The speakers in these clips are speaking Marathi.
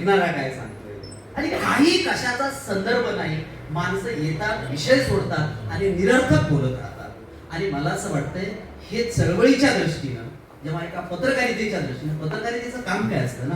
ऐकणारा काय सांगतोय, आणि काही कशाचा संदर्भ नाही. माणसं येतात, विषय सोडतात आणि निरर्थक बोलत राहतात. आणि मला असं वाटतंय हे चळवळीच्या दृष्टीनं, जेव्हा एका पत्रकारितेच्या दृष्टीनं, पत्रकारितेचं काम काय असतं ना,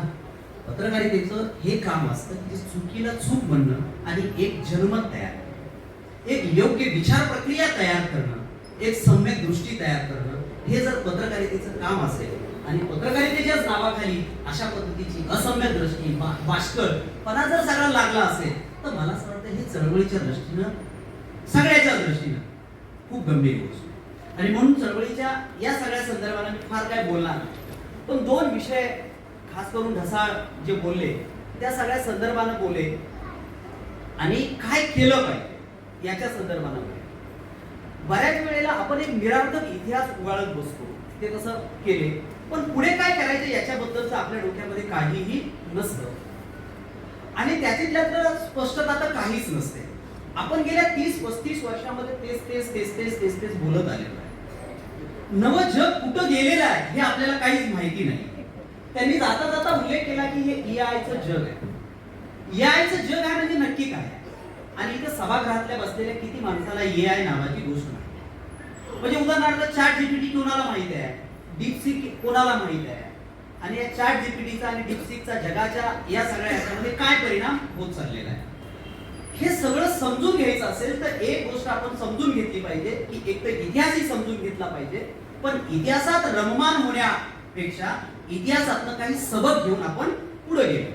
पत्रकारितेचं हे काम असतं की चुकीला चूक म्हणणं आणि एक जनमत तयार करणं, एक योग्य विचार प्रक्रिया तयार करणं, एक सम्यक दृष्टी तयार करणं, हे जर पत्रकारितेचं काम असेल आणि पत्रकारितेच्याच नावाखाली अशा पद्धतीची असम्यक दृष्टी, बाष्कळपणा जर सगळा लागला असेल, तर मला असं वाटतं हे चळवळीच्या दृष्टीनं, सगळ्याच्या दृष्टीनं खूप गंभीर गोष्ट. आणि म्हणून चळवळीच्या या सगळ्या संदर्भाने मी फार काय बोलणार नाही, पण दोन विषय खास करून ढसाळ जे बोलले त्या सगळ्या संदर्भाने बोलले आणि काय केलं पाहिजे याच्या संदर्भाने बोलले. बऱ्याच वेळेला आपण एक निरर्थक इतिहास उगाळत बसतो, ते तसं केले, पण पुढे काय करायचं याच्याबद्दलचं आपल्या डोक्यामध्ये काहीही नसतं आणि त्यातल्या स्पष्टता तर काहीच नसते. आपण गेल्या 30-35 वर्षामध्ये तेच बोलत आलेलो आहे. नवं जग कुठं गेलेलं आहे हे आपल्याला काहीच माहिती नाही. त्यांनी जाता जाता उल्लेख केला की हे एआयचं जग आहे. एआयचं जग आहे म्हणजे नक्की काय आहे, आणि इथे सभागृहातल्या बसलेल्या किती माणसाला एआय नावाची गोष्ट माहिती. म्हणजे उदाहरणार्थ चॅट जीपीटी कोणाला माहित आहे, डीपसीक कोणाला माहित आहे, आणि या चॅट जीपीटीचा आणि डीपसीकचा जगाच्या या सगळ्या याच्यामध्ये काय परिणाम होत चाललेला आहे, हे सगळं समजून घ्यायचं असेल तर एक गोष्ट आपण समजून घेतली पाहिजे की एक तर इतिहासही समजून घेतला पाहिजे, पण इतिहासात रममान होण्यापेक्षा इतिहासातनं काही सबक घेऊन आपण पुढे गेलो.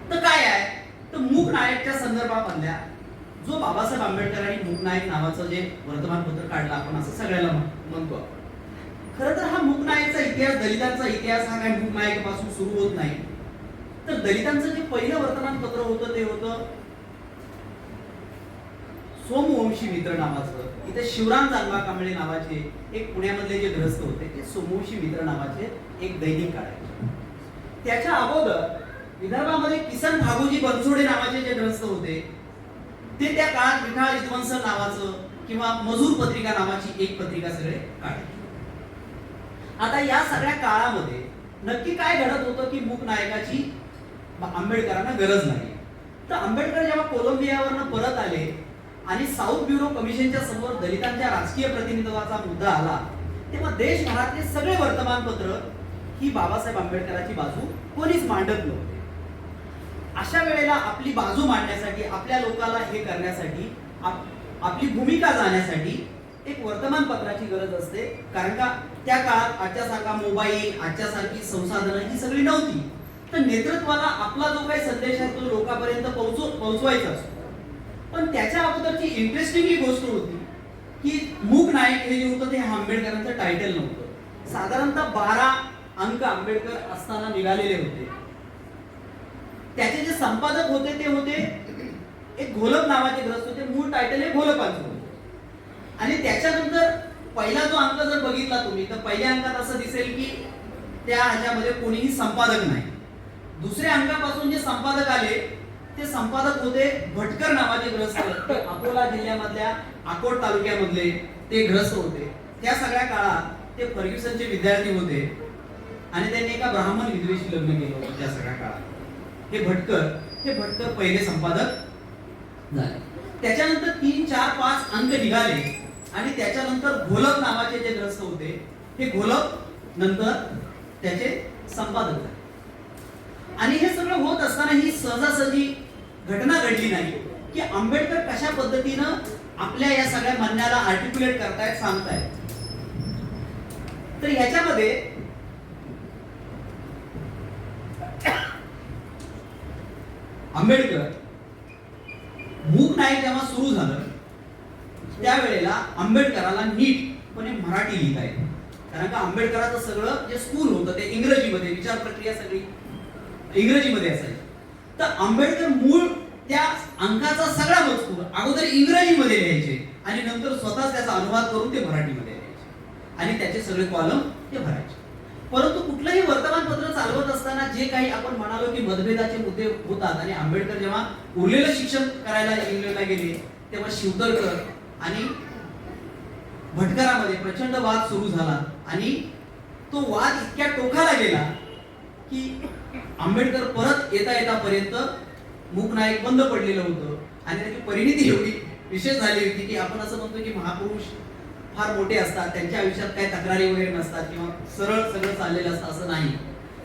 तर काय आहे, तर मूक नायकच्या संदर्भामधल्या जो बाबासाहेब आंबेडकरांनी मूक नायक नावाचं जे वर्तमानपत्र काढलं, आपण असं सगळ्याला म्हणतो. खरं तर हा मूक नायकचा इतिहास, दलितांचा इतिहास हा काय मूक नायकापासून सुरू होत नाही. तर दलितांचं जे पहिलं वर्तमानपत्र होतं ते होतं सोमवंशी मित्र नावाचं. इथे शिवराम जानबा कांबळे नावाचे एक पुण्यामधले जे ग्रस्त होते ते सोमवंशी मित्र नावाचे एक दैनिक काढायचे. त्याच्या अगोदर विदर्भामध्ये किसन भागोजी बनसोडे नावाचे जे ग्रस्त होते ते त्या काळात विठाळ विध्वंस नावाचं किंवा मजूर पत्रिका नावाची एक पत्रिका सगळे काढायचे. आता या सगळ्या काळामध्ये नक्की काय घडत होतं की मूक नायकाची आंबेडकरांना गरज नाही. तर आंबेडकर जेव्हा कोलंबियावरनं परत आले आणि साऊथ ब्युरो कमिशनच्या समोर दलितांच्या राजकीय प्रतिनिधित्वाचा मुद्दा आला, तेव्हा देशभरातले सगळे वर्तमानपत्र ही बाबासाहेब आंबेडकरांची बाजू कोणीच मांडत नव्हते. अशा वेळेला आपली बाजू मांडण्यासाठी, आपल्या लोकांना हे करण्यासाठी, आपली भूमिका जाण्यासाठी एक वर्तमानपत्राची गरज असते. कारण का त्या काळात आजच्या सारखा मोबाईल, आजच्या सारखी संसाधनं ही सगळी नव्हती. तर नेतृत्वाला आपला जो काही संदेश आहे तो लोकांपर्यंत पोहोचवायचा असतो. पण त्याच्या अगोदरची इंटरेस्टिंग ही गोष्ट होती की मूक नायक हे जे होतं ते आंबेडकरांचं टायटल नव्हतं. साधारणतः 12 अंक आंबेडकर असताना निघालेले होते. त्याचे जे संपादक होते ते होते एक घोलप नावाचे ग्रस्त होते. मूळ टायटल हे घोलपांचं होतं. आणि त्याच्यानंतर पहिला जो अंक जर बघितला तुम्ही तर पहिल्या अंकात असं दिसेल की त्या ह्याच्यामध्ये कोणीही संपादक नाही. दुसऱ्या अंकापासून जे संपादक आले ते संपादक होते भटकर नावाचे ग्रस्त. ते अकोला जिल्ह्यामधल्या अकोट तालुक्यामधले ते ग्रस्त होते. त्या सगळ्या काळात ते फर्ग्युसनचे विद्यार्थी होते आणि त्यांनी एका ब्राह्मण विधवेशी लग्न केलं होतं. त्या सगळ्या काळात हे भटकर पहिले संपादक झाले. त्याच्यानंतर 3, 4, 5 अंक निघाले आणि त्याच्यानंतर घोलप नावाचे जे ग्रस्त होते हे घोलप नंतर त्याचे संपादक झाले. आणि हे सगळं होत असताना ही सहजासहजी घटना घडली नाही की आंबेडकर कशा पद्धतीनं आपल्या या सगळ्या म्हणण्याला आर्टिक्युलेट करतायत, सांगतायत. तर ह्याच्यामध्ये आंबेडकर मूक नायक जेव्हा सुरू झालं त्यावेळेला आंबेडकराला नीटपणे मराठी लिहिता येते. कारण का आंबेडकराचं सगळं जे स्कूल होतं ते इंग्रजीमध्ये, विचार प्रक्रिया सगळी इंग्रजीमध्ये असायची. तर आंबेडकर मूळ त्या अंकाचा सगळा मजकूर अगोदर इंग्रजीमध्ये लिहायचे आणि नंतर स्वतःच त्याचा अनुवाद करून ते मराठीमध्ये लिहायचे आणि त्याचे सगळे कॉलम ते भरायचे. परंतु कुठलंही वर्तमानपत्र चालवत असताना जे काही आपण म्हणालो की मतभेदाचे मुद्दे होतात आणि आंबेडकर जेव्हा उरलेलं शिक्षण करायला इंग्लंडला गेले तेव्हा शिवतरकर आणि भटकरामध्ये प्रचंड वाद सुरू झाला आणि तो वाद इतक्या टोकाला गेला की आंबेडकर परत येता येतापर्यंत मूक नायक बंद पडलेलं होतं आणि त्याची परिणिती एवढी विशेष झाली होती की आपण असं म्हणतो की महापुरुष फार मोठे असतात, त्यांच्या आयुष्यात काही तक्रारी वगैरे नसतात किंवा सरळ सगळं चाललेलं असतं, असं नाही.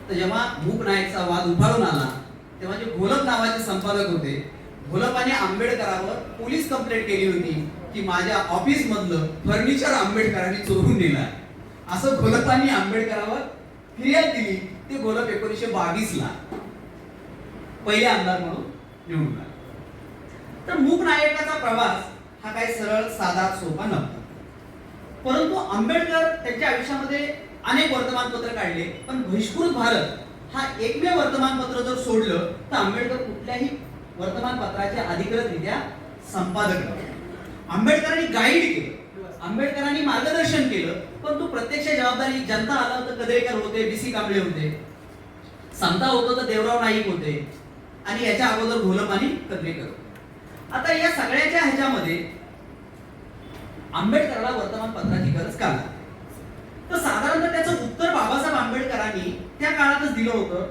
तर जेव्हा मूक नायकचा वाद उफाळून आला तेव्हा जे घोलप नावाचे संपादक होते, घोलपाने आंबेडकरावर पोलीस कंप्लेंट केली होती की माझ्या ऑफिस मधलं फर्निचर आंबेडकरांनी चोरून नेलं आहे. असं घोलपांनी आंबेडकरावर फिर्याद दिली. ते घोलप 1922 ला पहिले आमदार म्हणून निवडून आले. तर मूक नायकाचा प्रवास हा काही सरळ साधा सोपा नव्हता. परंतु आंबेडकर त्यांच्या आयुष्यामध्ये अनेक वर्तमानपत्र काढले, पण बहिष्कृत भारत हा एकमेव वर्तमानपत्र जर सोडलं तर आंबेडकर कुठल्याही वर्तमानपत्राचे अधिकृतरित्या संपादक नव्हते. आंबेडकरांनी गाईड केलं, आंबेडकरांनी मार्गदर्शन केलं, पण तो प्रत्यक्ष जबाबदारी जनता आला तर कदरेकर होते, BC कांबळे होते, समता होतो तर देवराव नाईक होते आणि याच्या अगोदर घोलप आणि कदरेकर. आता या सगळ्याच्या ह्याच्यामध्ये आंबेडकराला वर्तमानपत्राची गरज का लागली? तर साधारणतः त्याचं उत्तर बाबासाहेब आंबेडकरांनी त्या काळातच दिलं होतं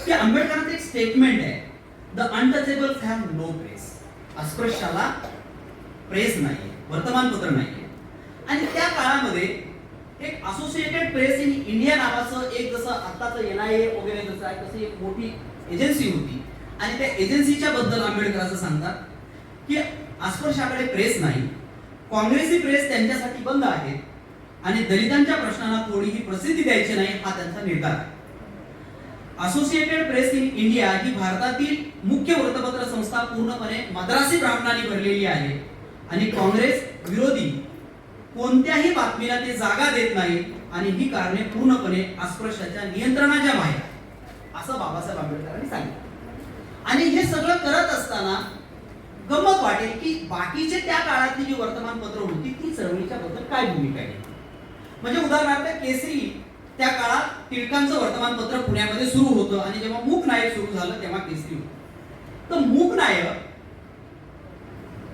की आंबेडकरांचं एक स्टेटमेंट आहे, the untouchables have no press. अस्पृश्याला प्रेस नाहीये, वर्तमानपत्र नाहीये. आणि त्या काळामध्ये एक असोसिएटेड प्रेस इन इंडिया नावाचं एक, जसं आताचं NIA वगैरे जसं आहे तशी एक मोठी एजन्सी होती आणि त्या एजन्सीच्या बद्दल आंबेडकर असं सांगतात की अस्पृश्याकडे प्रेस नाही, काँग्रेसी प्रेस त्यांच्यासाठी बंद आहे आणि दलितांच्या प्रश्नांना थोडीही प्रसिद्धी द्यायची नाही हा त्यांचा निर्धार आहे. असोसिएटेड प्रेस इन इंडिया ही भारतातील मुख्य वृत्तपत्र संस्था पूर्णपणे मद्रासी ब्राह्मणांनी भरलेली आहे आणि काँग्रेस विरोधी कोणत्याही बातमीला ते जागा देत नाही आणि ही कारणे पूर्णपणे अस्पृश्याच्या नियंत्रणाच्या बाहेर, असं बाबासाहेब आंबेडकरांनी सांगितलं. आणि हे सगळं करत असताना गंमत वाटेल की बाकीचे त्या काळातली जी वर्तमानपत्र होती ती चळवळीच्या बद्दल काय भूमिका आहे. म्हणजे उदाहरणार्थ केसरी त्या काळात टिळकांचं वर्तमानपत्र पुण्यामध्ये सुरू होतं आणि जेव्हा मूक नायक सुरू झालं तेव्हा केसरी होतं. तर मूक नायक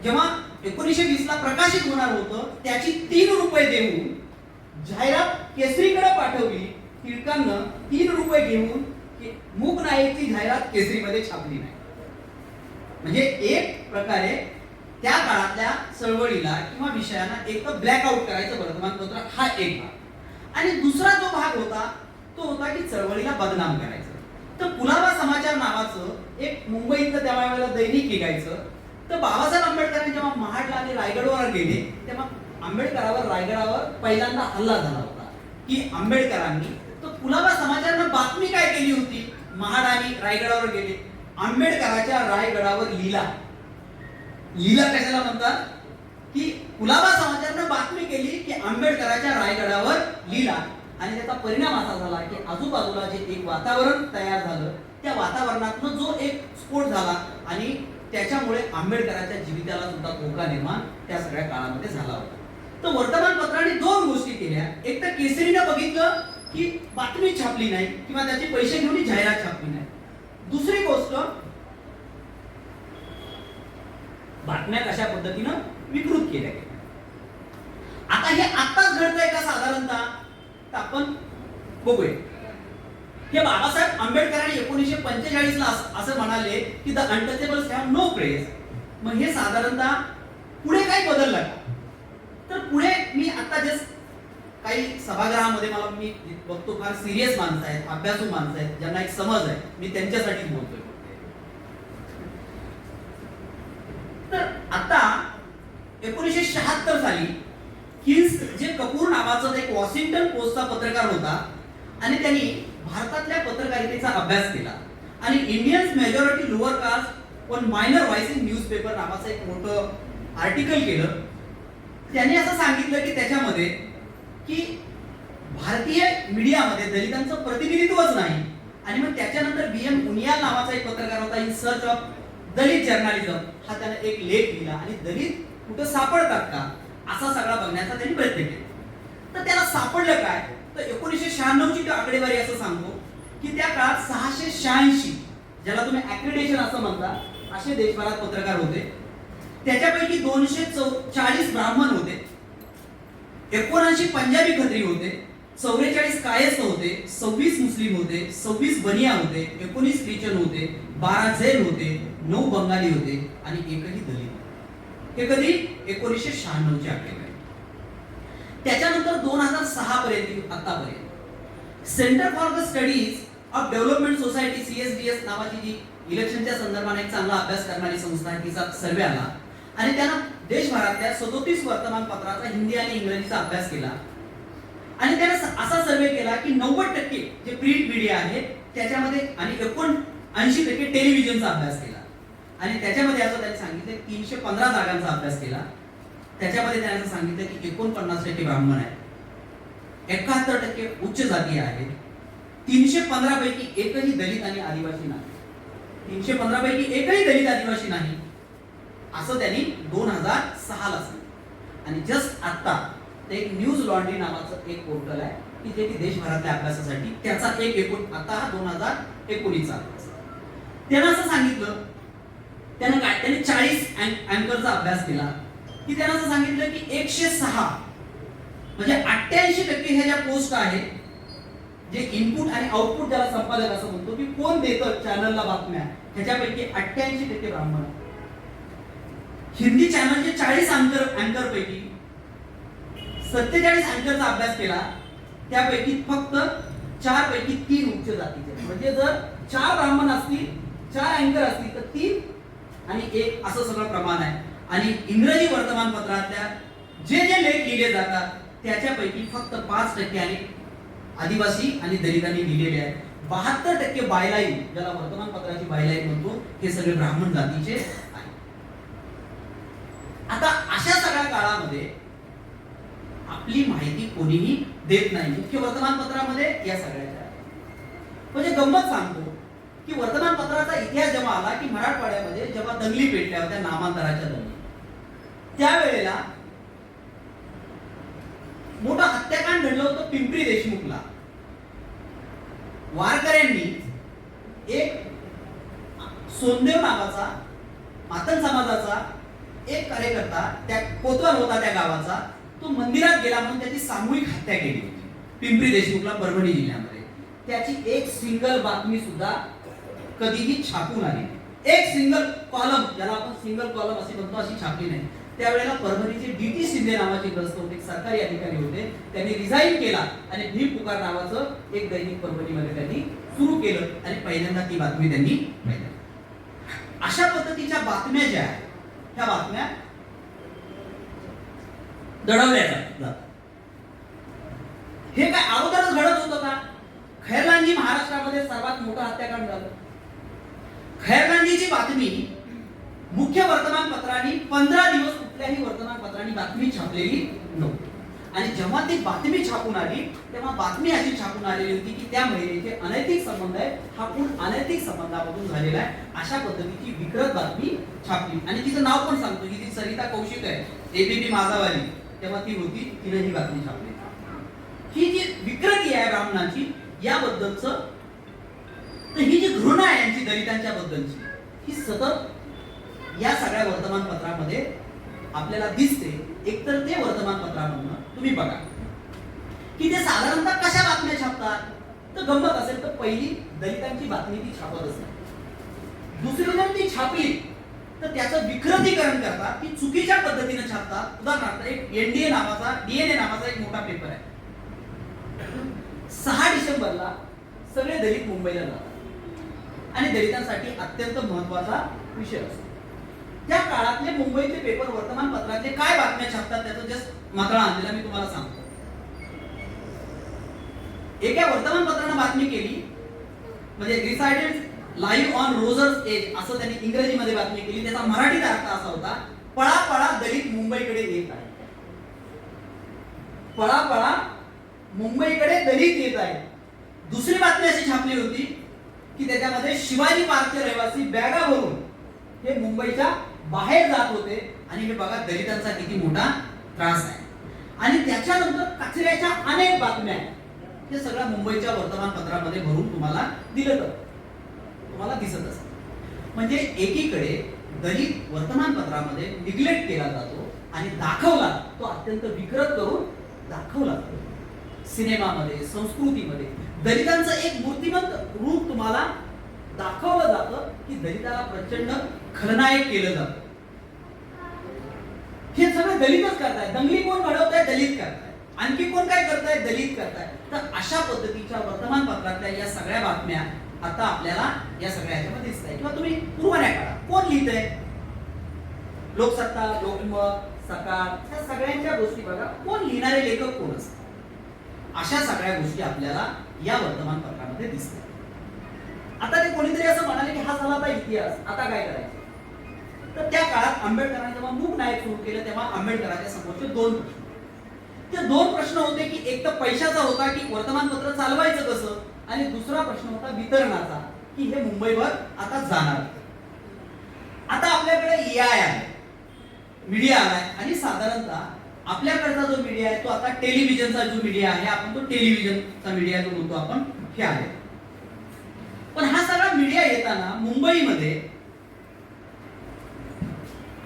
जेव्हा 1920 ला प्रकाशित होणार होतं त्याची 3 रुपये देऊन जाहिरात केसरीकडे पाठवली. टिळकांना 3 रुपये घेऊन मूक नायकची जाहिरात केसरीमध्ये छापली नाही. म्हणजे एक प्रकारे त्या काळातल्या चळवळीला किंवा विषयांना एक तर ब्लॅकआउट करायचं वर्तमानपत्र हा एक भाग, आणि दुसरा जो भाग होता तो होता की चळवळीला बदनाम करायचं. तर कुलाबा समाचार नावाचं एक मुंबईतलं त्यावेळेला दैनिक निघायचं. तर बाबासाहेब आंबेडकरांनी जेव्हा महाडला आणि रायगडवर गेले तेव्हा आंबेडकरावर रायगडावर पहिल्यांदा हल्ला झाला होता की आंबेडकरांनी. तर कुलाबा समाचारनं बातमी काय केली होती, महाड आणि रायगडावर गेले, आंबेडकराच्या रायगडावर लीला. लीला कशाला म्हणतात की कुलाबा समाचारनं बातमी केली की आंबेडकराच्या रायगडावर लीला, आणि त्याचा परिणाम असा झाला की आजूबाजूला जे एक वातावरण तयार झालं त्या वातावरणातून जो एक स्फोट झाला आणि त्याच्यामुळे आंबेडकरांच्या जीविताला सुद्धा धोका निर्माण त्या सगळ्या काळामध्ये झाला होता. तर वर्तमानपत्राने 2 गोष्टी केल्या. एक तर केसरीने बघितलं की बातमी छापली नाही किंवा त्याचे पैसे घेऊन जाहिरात छापली नाही. दुसरी गोष्ट, बातम्या कशा पद्धतीनं विकृत केल्या गेल्या. आता हे आत्ताच घडतंय का साधारणतः, तर आपण बघूया. हे बाबासाहेब आंबेडकरांनी 1945 ला असं म्हणाले की the untouchables have no press. मग हे साधारणतः पुढे काही बदललं का? तर पुढे मी आता जस्ट काही सभागृहामध्ये मला मी बघतो फार सिरियस माणसं आहेत, अभ्यासू माणसं आहेत, ज्यांना एक समज आहे, मी त्यांच्यासाठीच बोलतोय. तर आता 1976 साली किन्स जे कपूर नावाचा एक वॉशिंग्टन पोस्टचा पत्रकार होता आणि त्यांनी भारतातल्या पत्रकारितेचा अभ्यास केला आणि Indians majority lower caste one minor voice in newspaper नावाचं एक मोठं आर्टिकल केलं. त्यांनी असं सांगितलं की त्याच्यामध्ये की भारतीय मीडियामध्ये दलितांचं प्रतिनिधित्वच नाही. आणि मग त्याच्यानंतर BM उनियाल नावाचा एक पत्रकार होता, in search of Dalit journalism, हा त्याने एक लेख लिहिला आणि दलित कुठं सापडतात का असा सगळा बघण्याचा त्यांनी प्रयत्न केला. तर त्याला सापडलं काय, तर 1996 ची आकडेवारी असं सांगतो की त्या काळात 686, ज्याला तुम्ही ॲक्रिडेशन असं म्हणता, असे देशभरात पत्रकार होते. त्याच्यापैकी 240 ब्राह्मण होते, 79 पंजाबी खत्री होते, 44 कायस्थ होते, 26 मुस्लिम होते, 26 बनिया होते, 19 ख्रिश्चन होते, 12 जैन होते, 9 बंगाली होते आणि एकही दलित. हे कधी 1996 ची आकडेवारी. त्याच्यानंतर 2006 पर्यंत आतापर्यंत centre for the studies of development society CSDS नावाची जी इलेक्शनच्या संदर्भाने एक चांगला अभ्यास करणारी संस्था आहे, तिचा सर्वे आला आणि त्यानं देशभरातल्या 37 वर्तमानपत्राचा हिंदी आणि इंग्रजीचा अभ्यास केला आणि त्यानं असा सर्वे केला की 90% जे प्रिंट मीडिया आहे त्याच्यामध्ये आणि 79% टेलिव्हिजनचा अभ्यास केला आणि त्याच्यामध्ये असं त्यांनी सांगितलं 315 जागांचा अभ्यास केला. त्याच्यामध्ये त्याने असं सांगितलं की 49% ब्राह्मण आहेत, 71% उच्च जातीय आहेत, 315 पैकी एकही दलित आणि आदिवासी नाही, 315 पैकी एकही दलित आदिवासी नाही असं त्यांनी 2006 ला सांगितलं. आणि जस्ट आता एक न्यूज लॉन्ड्री नावाचं एक पोर्टल आहे की जे की देशभरातल्या अभ्यासासाठी त्याचा एक आता हा 2019 अभ्यास. त्यानं असं सांगितलं, त्यानं 40 अँकरचा अभ्यास केला की त्यानं असं सांगितलं की 106 म्हणजे 88% ह्या ज्या पोस्ट आहेत जे इनपुट आणि आउटपुट ज्याला संपादक असं म्हणतो की कोण देतं चॅनलला बातम्या, ह्याच्यापैकी 88% ब्राह्मण. हिंदी चॅनलचे 40 अँकर पैकी 47 अँकरचा अभ्यास केला, त्यापैकी फक्त 4 पैकी 3 उच्च जातीचे. म्हणजे जर 4 ब्राह्मण असतील, 4 अँकर असतील तर 3 आणि 1 असं सगळं प्रमाण आहे. आणि इंग्रजी वर्तमानपत्रातल्या जे जे लेख लिहिले जातात त्याच्यापैकी फक्त 5% आणि आदिवासी आणि दलितांनी लिहिलेले आहेत. 72% बायलाईन, ज्याला वर्तमानपत्राची बायलाईन म्हणतो, हे सगळे ब्राह्मण जातीचे आहेत. आता अशा सगळ्या काळामध्ये आपली माहिती कोणीही देत नाही, मुख्य वर्तमानपत्रामध्ये या सगळ्याच्या. म्हणजे गंमत सांगतो की वर्तमानपत्राचा इतिहास जेव्हा आला की मराठवाड्यामध्ये जेव्हा दंगली पेटल्या होत्या, नामांतराच्या दंगली, त्यावेळेला मोठं हत्याकांड घडलं होतं पिंपरी देशमुखला. वारकऱ्यांनी एक सोनदेव नावाचा मातंग समाजाचा एक कार्यकर्ता, त्या कोतवाल होता त्या गावाचा, तो मंदिरात गेला म्हणून त्याची सामूहिक हत्या केली होती पिंपरी देशमुखला, परभणी जिल्ह्यामध्ये. त्याची एक सिंगल बातमी सुद्धा कधीही छापून आली, एक सिंगल कॉलम, ज्याला आपण सिंगल कॉलम असे म्हणतो, अशी छापली नाही. त्यावेळेला परभणीचे DT शिंदे नावाचे ग्रस्त होते, सरकारी अधिकारी होते, त्यांनी रिझाईन केला आणि भीम पुकार नावाचं एक दैनिक परभणीमध्ये त्यांनी सुरू केलं आणि पहिल्यांदा ती बातमी त्यांनी पाहिली. अशा पद्धतीच्या बातम्या ज्या आहेत त्या बातम्या दडवल्या जातात. हे काय अगोदरच घडत होतं का? खैरलांजी महाराष्ट्रामध्ये सर्वात मोठं हत्याकांड झालं. खैरलांजीची बातमी मुख्य वर्तमानपत्रांनी 15 दिवस कुठल्याही वर्तमानपत्रांनी बातमी छापलेली नव्हती. आणि जेव्हा ती बातमी छापून आली तेव्हा बातमी अशी छापून आलेली होती की त्या महिलेचे अनैतिक संबंध आहे, हा खून अनैतिक संबंधामधून झालेला आहे, अशा पद्धतीची विकृत बातमी छापली. आणि तिचं नाव पण सांगतो की ती सरिता कौशिक आहे, ABP माझावाली, तेव्हा ती होती, तिने ही बातमी छापली. ही जी विकृती आहे ब्राह्मणांची याबद्दलचं, तर ही जी घृणा आहे यांची दलितांच्या बद्दलची, ही सतत या सगळ्या वर्तमानपत्रामध्ये आपल्याला दिसते. एकतर ते वर्तमानपत्रामधून तुम्ही बघा की ते साधारणतः कशा बातम्या छापतात. तर गंमत असेल तर पहिली दलितांची बातमी ती छापतच नाही. दुसरी जर ती छापली तर त्याचं विकृतीकरण करतात, ती चुकीच्या पद्धतीने छापतात. उदाहरणार्थ एक NDA नावाचा DNA नावाचा एक मोठा पेपर आहे. 6 डिसेंबरला सगळे दलित मुंबईला जातात आणि दलितांसाठी अत्यंत महत्वाचा विषय असतो. त्या काळातले मुंबईचे पेपर वर्तमानपत्रातले काय बातम्या छापतात त्याचं जस्ट मात्रा आणलेला मी तुम्हाला सांगतो. एका वर्तमानपत्रानं बातमी केली, म्हणजे resided live on Rogers as असं त्यांनी इंग्रजीमध्ये बातमी केली. त्याचा मराठीत अर्थ असा होता, पळा पळा दलित मुंबईकडे येत आहे. पळा पळा मुंबईकडे दलित येत आहे. दुसरी बातमी अशी छापली होती की त्याच्यामध्ये शिवाजी पार्कचे रहिवासी बॅगा भरून हे मुंबईच्या बाहेर जात होते आणि हे बघा दलितांचा किती मोठा त्रास आहे. आणि त्याच्यानंतर कचऱ्याच्या अनेक बातम्या आहेत. हे सगळं मुंबईच्या वर्तमानपत्रामध्ये भरून तुम्हाला दिलं तर तुम्हाला दिसत असतं. म्हणजे एकीकडे दलित वर्तमानपत्रामध्ये निग्लेक्ट केला जातो आणि दाखवला तो अत्यंत विकृत करून दाखवला जातो. सिनेमामध्ये, संस्कृतीमध्ये दलितांचं एक मूर्तिमंत रूप तुम्हाला दाखवलं जातं की दलिताला प्रचंड खलनायक केलं जातं. हे सगळं दलितच करताय. दंगली कोण घडवताय? दलित करताय. आणखी कोण काय करताय? दलित करताय. तर अशा पद्धतीच्या वर्तमानपत्रातल्या या सगळ्या बातम्या आता आपल्याला या सगळ्या ह्याच्यामध्ये दिसत आहे. किंवा तुम्ही पूर्वण्या काढा, कोण लिहितंय? लोकसत्ता, लोकमत, सकाळ, या सगळ्यांच्या गोष्टी बघा, कोण लिहिणारे लेखक कोण असतात. अशा सगळ्या गोष्टी आपल्याला या वर्तमानपत्रामध्ये दिसतात. आता ते कोणीतरी असं म्हणाले की हा झाला आता इतिहास, आता काय करायचं? तर त्या काळात आंबेडकरांनी जेव्हा मूक नायक सुरू केलं तेव्हा आंबेडकरांच्या समोरचे दोन प्रश्न. ते दोन प्रश्न होते की एक तर पैशाचा होता की वर्तमानपत्र चालवायचं कसं, आणि दुसरा प्रश्न होता वितरणाचा की हे मुंबईवर आता जाणार. आता आपल्याकडे एआय आहे, मीडिया आलाय, आणि साधारणतः आपल्याकडचा जो मीडिया आहे तो आता टेलिव्हिजनचा जो मीडिया आहे, आपण तो टेलिव्हिजनचा मीडिया जो म्हणतो आपण, हे आहे. पण हा सगळा मीडिया येताना मुंबईमध्ये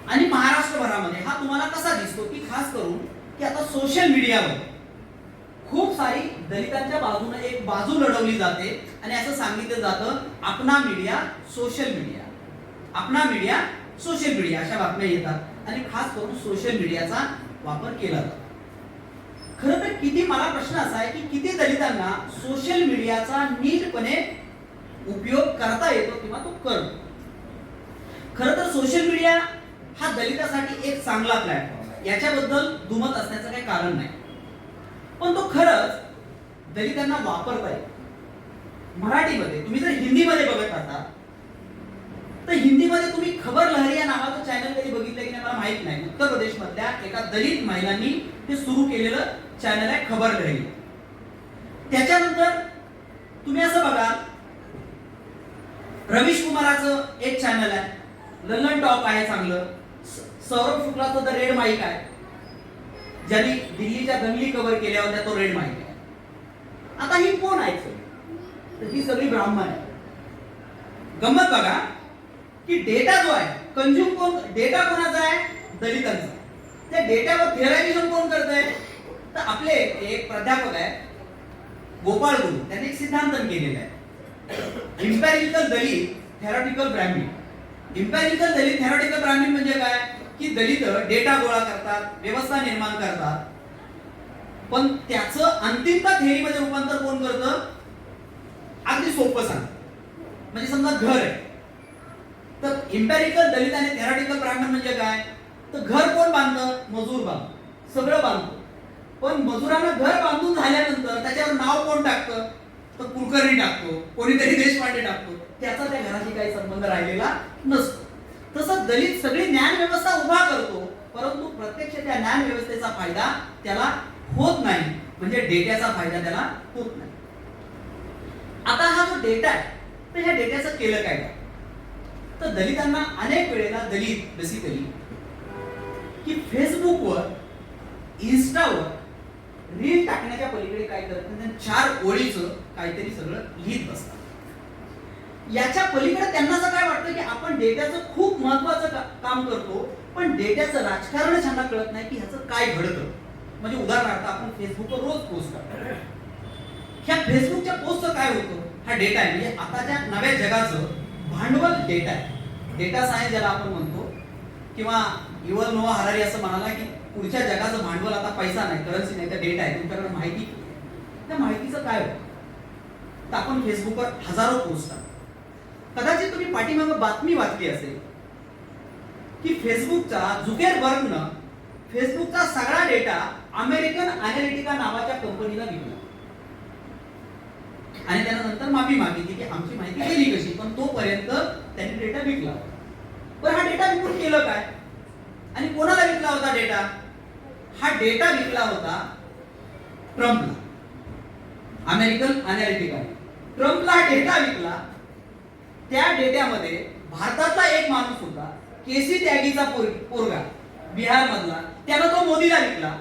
आणि महाराष्ट्रभरामध्ये हा तुम्हाला कसा दिसतो की खास करून की आता सोशल मीडियावर खूप सारी दलितांच्या बाजूने एक बाजू लढवली जाते आणि असं सांगितलं जातं आपणा मीडिया सोशल मीडिया, आपणा मीडिया सोशल मीडिया, अशा बातम्या येतात आणि खास करून सोशल मीडियाचा वापर केला जातो. खरं तर किती, मला प्रश्न असा आहे की किती दलितांना सोशल मीडियाचा नीटपणे उपयोग करता येतो किंवा तो करतो. खरं तर सोशल मीडिया हा दलितासाठी एक चांगला प्लॅटफॉर्म आहे, याच्याबद्दल दुमत असण्याचं काही कारण नाही. पण तो खरंच दलितांना वापरता येईल. मराठीमध्ये तुम्ही जर हिंदीमध्ये बघत असाल तर हिंदीमध्ये तुम्ही खबर लहरी या नावाचं चॅनल कधी बघितलं की नाही मला माहित नाही. उत्तर प्रदेश मधल्या एका दलित महिलांनी हे सुरू केलेलं चॅनल आहे खबर लहरी. त्याच्यानंतर तुम्ही असं बघा, रवीश कुमाराचं एक चॅनल आहे, ललन टॉक आहे चांगलं. सौरभ शुक्लाचं द रेड माईक आहे, ज्यांनी दिल्लीच्या दंगली कव्हर केल्या होत्या, तो रेड माईक आहे. आता ही कोण आहे? तर ही सगळी ब्राह्मण आहे. गंमत बघा की डेटा जो आहे कंझ्युम कोण, डेटा कोणाचा आहे? दलितांचा. त्या डेटावर थेरायझेशन कोण करतंय? तर आपले एक प्राध्यापक आहे गोपाळ गुरु, त्यांनी एक सिद्धांतन केलेलं आहे, इम्पॅरिकल दलित, थेरॉटिकल ब्राह्मण. इम्पॅरिकल दलित, थेरॉटिकल ब्राह्मण म्हणजे काय की दलित डेटा गोळा करतात, व्यवस्था निर्माण करतात, पण त्याचं अंतिमता थेअरीमध्ये रूपांतर कोण करतं? अगदी सोपं सांग, म्हणजे समजा घर आहे तर इम्पॅरिकल दलित आणि थेरॉटिकल ब्राह्मण म्हणजे काय? तर घर कोण बांधतं? मजूर बांधतो, सगळं बांधतो. पण मजुरानं घर बांधून झाल्यानंतर त्याच्यावर नाव कोण टाकतं? तर कुलकर्णी टाकतो, कोणीतरी देशपांडे टाकतो, त्याचा त्या घराशी काही संबंध राहिलेला नसतो. तसं दलित सगळी ज्ञान व्यवस्था उभा करतो, परंतु प्रत्यक्ष त्या ज्ञान व्यवस्थेचा फायदा त्याला होत नाही, म्हणजे डेटाचा फायदा त्याला होत नाही. आता हा जो डेटा आहे तर ह्या डेटाचं केलं काय? तर दलितांना अनेक वेळेला दलित बेसिकली की फेसबुकवर, इन्स्टावर रील टाकण्याच्या पलीकडे काय करतात, 4 ओळीचं काहीतरी सगळं लिहित बसतात. याच्या पलीकडे त्यांना असं काय वाटतं की आपण डेटाचं खूप महत्वाचं काम करतो, पण डेटाचं राजकारण त्यांना कळत नाही की ह्याचं काय घडतं. म्हणजे उदाहरणार्थ आपण फेसबुकवर रोज पोस्ट करतो, ह्या फेसबुकच्या पोस्टचं काय होतं? हा डेटा आहे, म्हणजे आताच्या नव्या जगाचं भांडवल डेटा आहे. डेटा सायन्स ज्याला आपण म्हणतो, किंवा युवल नोआ हरारी असं म्हणाला की पुढच्या जगाचं भांडवल आता पैसा नाही, करन्सी नाही, तर डेटा आहे. तुमच्याकडे माहिती, त्या माहितीचं काय होतं? तर आपण फेसबुकवर हजारो पोस्ट टाकतो. कदाचित तुम्ही पाठीमागे बातमी वाचली असेल की फेसबुकचा झुकेरबर्गनं फेसबुकचा सगळा डेटा अमेरिकन अनालिटिका नावाच्या कंपनीला विकला आणि त्यानं नंतर माफी मागितली की आमची माहिती गेली कशी, पण तोपर्यंत त्यांनी डेटा विकला. पण हा डेटा विकून केलं काय आणि कोणाला विकला होता डेटा? हा डेटा विकला होता ट्रम्पला, अमेरिकन अनालिटिका. ट्रम्पला हा डेटा विकला. त्या डेटामध्ये भारतातला एक माणूस होता, केसी त्यागीचा पोरगा, बिहार मधला, त्यानं तो मोदीला विकला.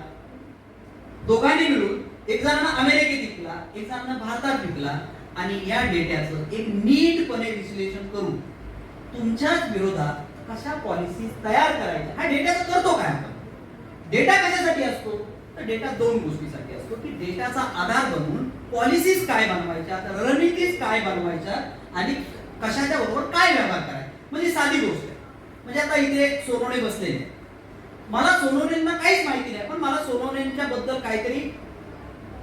दोघांनी मिळून एक जणांना अमेरिकेत विकला, एक जणांना भारतात विकला. आणि या डेटाचं एक नीटपणे विश्लेषण करून तुमच्याच विरोधात कशा पॉलिसी तयार करायच्या, हा डेटाचं करतो काय आपण? डेटा कशासाठी असतो? तर डेटा 2 गोष्टीसाठी असतो. असतो की डेटाचा आधार बनवून पॉलिसीज काय बनवायच्या, रणनीतीज काय बनवायच्या आणि कशाच्या बरोबर काय व्यवहार करायचा. म्हणजे साधी गोष्ट आहे. म्हणजे आता इथे सोनवणे बसलेले, मला सोनवणेंना काहीच माहिती नाही, पण मला सोनवणेंच्या बद्दल काहीतरी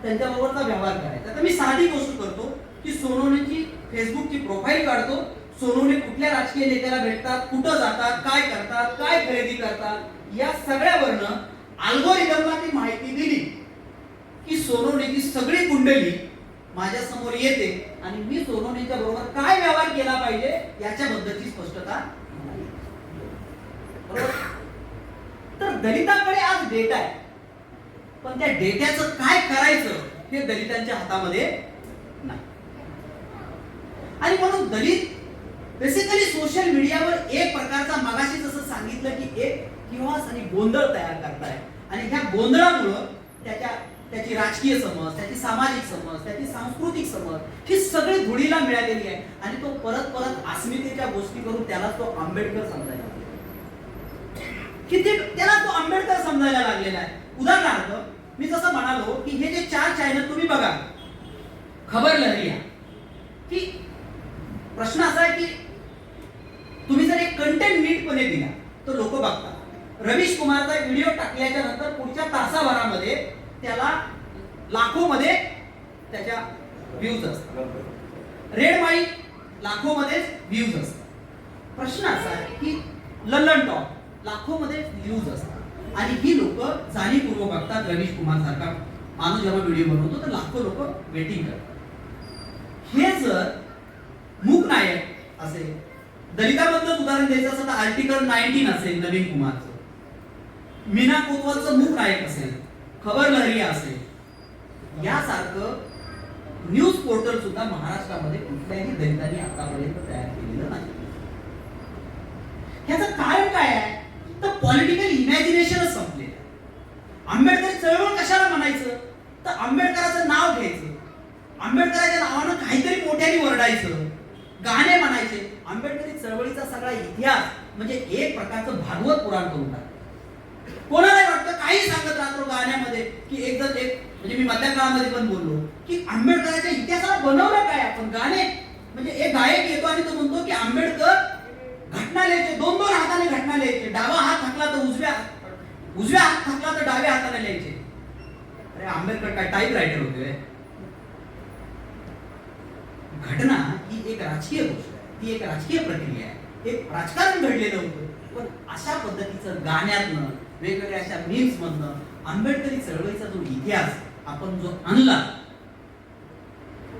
त्यांच्याबरोबरचा व्यवहार करायचा. तर मी साधी गोष्ट करतो की सोनवणेंची फेसबुकची प्रोफाईल काढतो, सोनवणे कुठल्या राजकीय नेत्याला भेटतात, कुठं जातात, काय करतात, काय खरेदी करतात, या सगळ्यावरनं अल्गोरिदमला ती माहिती दिली की सोनवणेची सगळी कुंडली माझ्या समोर येते आणि मी सोनवणेच्या बरोबर काय व्यवहार केला पाहिजे याच्याबद्दलची स्पष्टता. बरोबर. तर दलितांकडे आज डेटा आहे, पण त्या डेट्याचं काय करायचं हे दलितांच्या हातामध्ये नाही. आणि म्हणून दलित बेसिकली सोशल मीडियावर एक प्रकारचा, मगाशी जसं सांगितलं की एक किवास आणि गोंधळ तयार करताय आणि ह्या गोंधळामुळं त्याची राजकीय समज, त्याची सामाजिक समज, त्याची सांस्कृतिक समज ही सगळी धुळीला मिळालेली आहे आणि तो परत परत अस्मितेच्या गोष्टी करून त्याला तो आंबेडकर समजायला लागला, की त्याला तो आंबेडकर समजायला लागलेला आहे. उदाहरणार्थ मी जसं म्हणालो की हे जे 4 चॅनल तुम्ही बघा, खबर लहरिया, की प्रश्न असा आहे की तुम्ही जर एक कंटेंट नीटपणे दिला तर लोक बघतात. रवीश कुमारचा व्हिडिओ टाकल्याच्या नंतर पुढच्या तासाभरामध्ये त्याला लाखोमध्ये त्याच्या व्ह्यूज असतात. रेड माई लाखोमध्ये व्ह्यूज असतात. प्रश्न असा आहे की लल्लन टॉप लाखोमध्ये व्ह्यूज असतात आणि ही लोक जाणीवपूर्वक बघतात. रवीश कुमार सारखा माणूस जेव्हा व्हिडिओ बनवतो तर लाखो लोक वेटिंग करतात. हे जर मूक नायक असेल, दलिताबद्दल उदाहरण द्यायचं असेल तर आर्टिकल 19 असेल नवीन कुमारचं, मीना कोतवालचं मूक नायक असेल, खबर लहरिया असेल, यासारखं न्यूज पोर्टल सुद्धा महाराष्ट्रामध्ये कुठल्याही दलितांनी आतापर्यंत तयार केलेलं नाही. ह्याचं कारण काय आहे तर पॉलिटिकल इमॅजिनेशनच संपलेलं. आंबेडकरी चळवळ कशाला म्हणायचं तर आंबेडकराचं नाव घ्यायचं, आंबेडकराच्या नावानं काहीतरी मोठ्याने वरडायचं, गाणे म्हणायचे. आंबेडकरी चळवळीचा सगळा इतिहास म्हणजे एक प्रकारचं भागवत पुराण करून टाकलं. कोणाला वाटतं काही सांगत राहतो गाण्यामध्ये की एक म्हणजे मी मधल्या काळामध्ये पण बोललो की आंबेडकराच्या इतिहासाला बनवलं काय आपण. गाणे म्हणजे एक गायक येतो आणि तो म्हणतो की आंबेडकर घटना लिहायचे, 2-2 हाताने घटना लिहायचे, डावा हात थकला तर उजव्या हात थकला तर डाव्या हाताने लिहायचे. अरे आंबेडकर काय टाईप रायटर होते. घटना ही एक राजकीय गोष्ट आहे, ती एक राजकीय प्रक्रिया आहे, एक राजकारण घडलेलं होतं. पण अशा पद्धतीचं गाण्यातनं, वेगवेगळ्या अशा मीम्स मधनं आंबेडकरी चळवळीचा जो इतिहास आपण जो आणला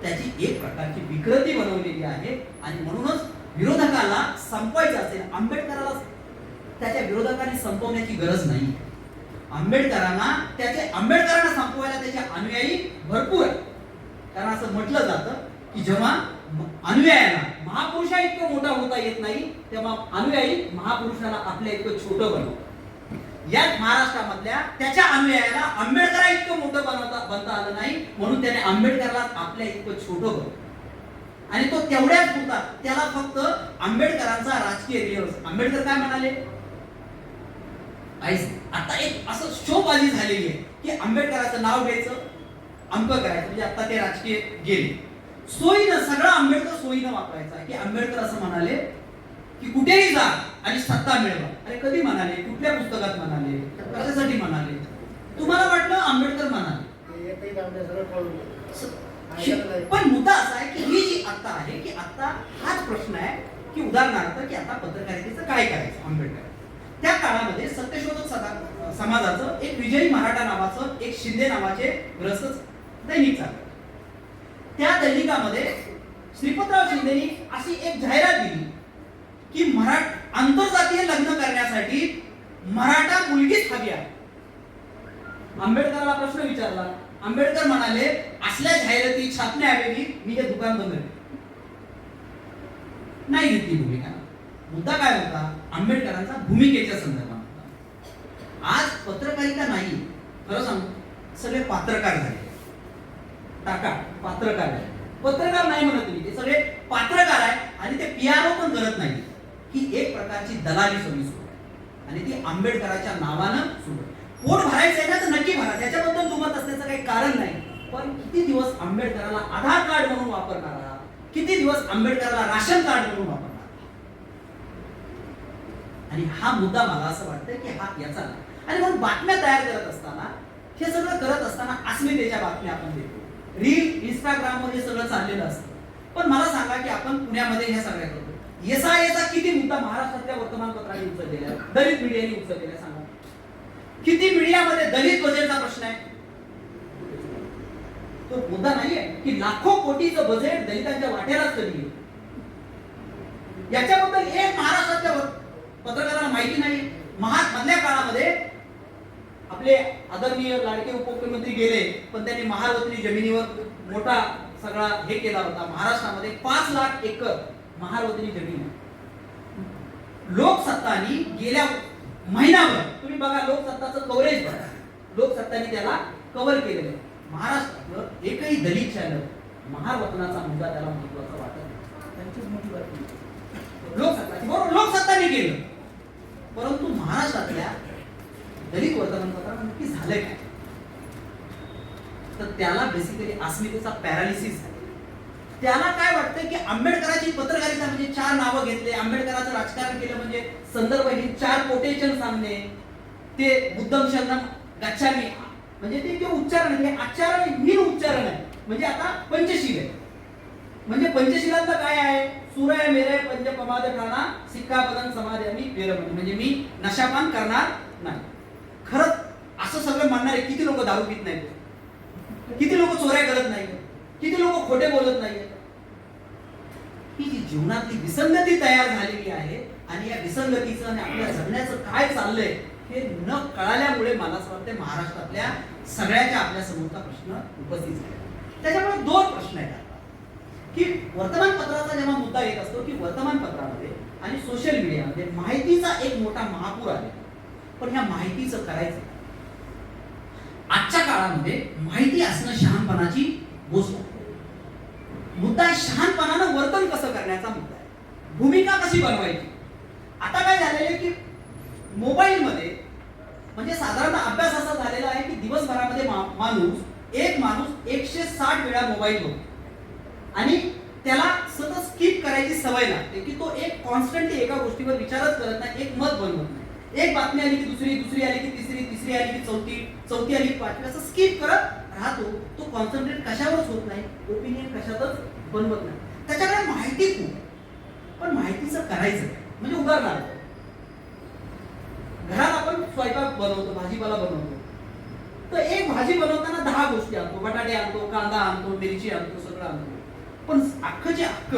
त्याची एक प्रकारची विकृती बनवलेली आहे. आणि म्हणूनच विरोधकाला संपवायचं असेल, आंबेडकराला त्याच्या विरोधकांनी संपवण्याची गरज नाही. आंबेडकरांना संपवायला त्याचे अनुयायी भरपूर आहेत. कारण असं म्हटलं जातं की जेव्हा अनुयायाला महापुरुषा इतकं मोठा होता येत नाही तेव्हा अनुयायी महापुरुषाला आपल्या इतकं छोटं बनवतात. या महाराष्ट्रामधल्या त्याच्या अनुयायाला आंबेडकरा इतकं मोठं बनता आलं नाही, म्हणून त्याने आंबेडकरला आपल्या इतकं छोटं बनवलं आणि तो तेवढ्याच होता. त्याला फक्त आंबेडकरांचा राजकीय रिहर्स. आंबेडकर काय म्हणाले, आता एक असं शोबाजी झालेली आहे की आंबेडकराचं नाव घ्यायचं, अंक करायचं, म्हणजे आता ते राजकीय गेले. सोयीनं सगळं आंबेडकर सोयीनं वापरायचा की आंबेडकर असं म्हणाले की कुठेही जा आणि सत्ता मिळवा. अरे कधी म्हणाले, कुठल्या पुस्तकात म्हणाले, कशासाठी म्हणाले? तुम्हाला वाटलं आंबेडकर म्हणाले. पण मुद्दा असा आहे की ही जी आता आहे की आता हाच प्रश्न आहे की उदाहरणार्थ की आता पत्रकारितेचं काय करायचं. आंबेडकर त्या काळामध्ये सत्यशोधक समाजाचं एक विजयी मराठा नावाचं, एक शिंदे नावाचे ग्रस्त दैनिक चालतं. त्या दैनिकामध्ये श्रीपतराव शिंदेनी अशी एक जाहिरात दिली की आंतरजातीय लग्न करण्यासाठी मराठा मुलगीच हवी आहे. आंबेडकराला प्रश्न विचारला, आंबेडकर म्हणाले असल्या जाहिराती छापण्याऐवजी मी हे दुकान बंद केले. नाही घेतली भूमिका. मुद्दा काय होता, आंबेडकरांचा भूमिकेच्या संदर्भात होता. आज पत्रकारिता नाही, खरं सांगू सगळे पात्रकार झाले. टाका पात्रकार आहे, पत्रकार नाही म्हणत मी, ते सगळे पात्रकार आहे आणि ते पीआरओ पण करत नाही. ही एक प्रकारची दलाली सगळी सुरू आहे आणि ती आंबेडकराच्या नावानं सुरू आहे. पोट भरायचं आहे ना तर नक्की भरा, त्याच्याबद्दल दुमत असण्याचं काही कारण नाही. पण किती दिवस आंबेडकराला आधार कार्ड म्हणून वापरणारा, किती दिवस आंबेडकराला राशन कार्ड म्हणून वापरणारा. आणि हा मुद्दा मला असं वाटतं की हा याचा नाही. आणि म्हणून बातम्या तयार करत असताना, हे सगळं करत असताना अस्मितेच्या बातम्या आपण देतो, रील इंस्टाग्राम मध्ये सगळं चाललेलं असतं. पण मला सांगा की आपण पुण्यामध्ये ह्या सगळ्या करतो. एसआयचा किती मुद्दा महाराष्ट्रातल्या वर्तमानपत्रांनी उचललेला, दलित मीडियाने उचललेला सांगा. किती मीडियामध्ये दलित बजेटचा प्रश्न आहे. तो मुद्दा नाहीये की लाखो कोटीचं बजेट दलितांच्या वाट्यालाच कधी, याच्याबद्दल एक महाराष्ट्रातल्या पत्रकारांना माहिती नाही. मधल्या काळामध्ये आपले आदरणीय लाडके उपमुख्यमंत्री गेले, पण त्यांनी महारवतनी जमिनीवर मोठा सगळा हे केला होता. महाराष्ट्रामध्ये 5 लाख एकर महारवतनी जमीन. लोकसत्तानी गेल्या महिनाभर तुम्ही बघा, लोकसत्ताचं कव्हरेज बघा, लोकसत्तानी त्याला कव्हर केलेलं. महाराष्ट्रातलं एकही दलित चॅनल महारवतनाचा मुद्दा त्याला महत्वाचा वाटत नाही. त्यांचीच मोठी बातमी लोकसत्ताची, बरोबर लोकसत्ताने केलं, परंतु महाराष्ट्रातल्या दलित वर्तमानपत्रांना नक्की झालंय काय, तर त्याला बेसिकली अस्मितेचा पॅरालिसिस आहे. त्याला काय वाटतं की आंबेडकरांची पत्रकारिता म्हणजे 4 नावं घेतले, आंबेडकरांचं राजकारण केलं म्हणजे संदर्भ ही 4 कोटेशन सांगणे, ते बुद्धम शरणम गच्छामी, म्हणजे ते उच्चारण आहे, आचारण ही उच्चारण आहे. म्हणजे आता पंचशील आहे, म्हणजे पंचशिलातलं काय आहे, सूर्य मेरे पंचप्रमाद ठाणा सिक्कापदं समाधी वेरमणी, म्हणजे मी नशापान करणार नाही. खरंच असं सगळं म्हणणारे किती लोक दारू पित नाहीत, किती लोक चोऱ्या करत नाहीत, किती लोक खोटे बोलत नाहीत. ही जी जीवनातली विसंगती तयार झालेली आहे आणि या विसंगतीचं आणि आपल्या जगण्याचं काय चाललंय हे न कळाल्यामुळे मला असं वाटतं महाराष्ट्रातल्या सगळ्याच्या आपल्या समोरचा प्रश्न उपस्थित झाला. त्याच्यामुळे 2 प्रश्न आहेत की वर्तमानपत्राचा जेव्हा मुद्दा येत असतो की वर्तमानपत्रामध्ये आणि सोशल मीडियामध्ये माहितीचा एक मोठा महापूर आहे, पण ह्या माहितीचं करायचं आजच्या काळामध्ये माहिती असणं शहाणपणाची गोष्ट आहे. मुद्दा आहे शहाणपणानं वर्तन कसं करण्याचा मुद्दा आहे, भूमिका कशी बनवायची. आता काय झालेलं आहे की मोबाईल मध्ये म्हणजे साधारणतः अभ्यास असा झालेला आहे की दिवसभरामध्ये एक माणूस 160 वेळा मोबाईल बघतो आणि त्याला सतत स्किप करायची सवय लागते की तो एक कॉन्स्टंटली एका गोष्टीवर विचारच करत नाही, एक मत बनवत नाही. एक बातमी आली की दुसरी, दुसरी आली की तिसरी, तिसरी आली की चौथी, चौथी आली की पाचवी, असं स्किप करत राहतो. तो कॉन्सन्ट्रेट कशावरच होत नाही, ओपिनियन कशातच बनवत नाही. त्याच्याकडे माहिती खूप, पण माहितीचं करायचं म्हणजे उदाहरणार्थ घरात आपण स्वयंपाक बनवतो, भाजीपाला बनवतो, तर एक भाजी बनवताना 10 गोष्टी आणतो, बटाटे आणतो, कांदा आणतो, मिरची आणतो, सगळं आणतो. पण अख्खचे अख्ख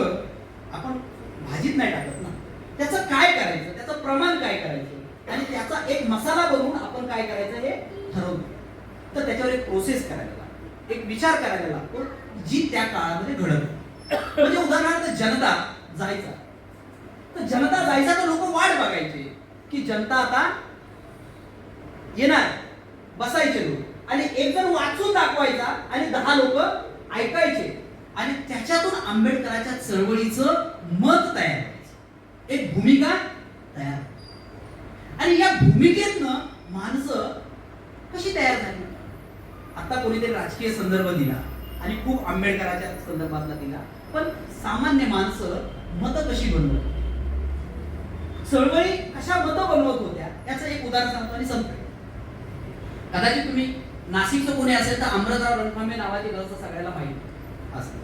आपण भाजीत नाही टाकत ना. त्याचं काय करायचं, त्याचं प्रमाण काय करायचं आणि त्याचा एक मसाला बनवून आपण काय करायचं हे ठरवतो. तर त्याच्यावर एक प्रोसेस करायला लागतो, एक विचार करायला लागतो जी त्या काळामध्ये घडत. म्हणजे उदाहरणार्थ जनता जायचा, तर जनता जायचा तर लोक वाट बघायचे की जनता आता येणार, बसायचे लोक आणि एक जण वाचून दाखवायचा आणि 10 लोक ऐकायचे आणि त्याच्यातून आंबेडकरांच्या चळवळीचं मत तयार व्हायचं, एक भूमिका तयार. आणि या भूमिकेतनं माणसं कशी तयार झाली. आता कोणीतरी राजकीय संदर्भ दिला आणि खूप आंबेडकरांच्या संदर्भातला दिला, पण सामान्य माणसं मतं कशी बनवत, चळवळी कशा मतं बनवत होत्या याचं एक उदाहरण सांगतो आणि संपतो. कदाचित तुम्ही नाशिकचं कोणी असेल तर अमृतराव रणखांबे नावाचे ग्रस्त सगळ्याला माहिती असतं.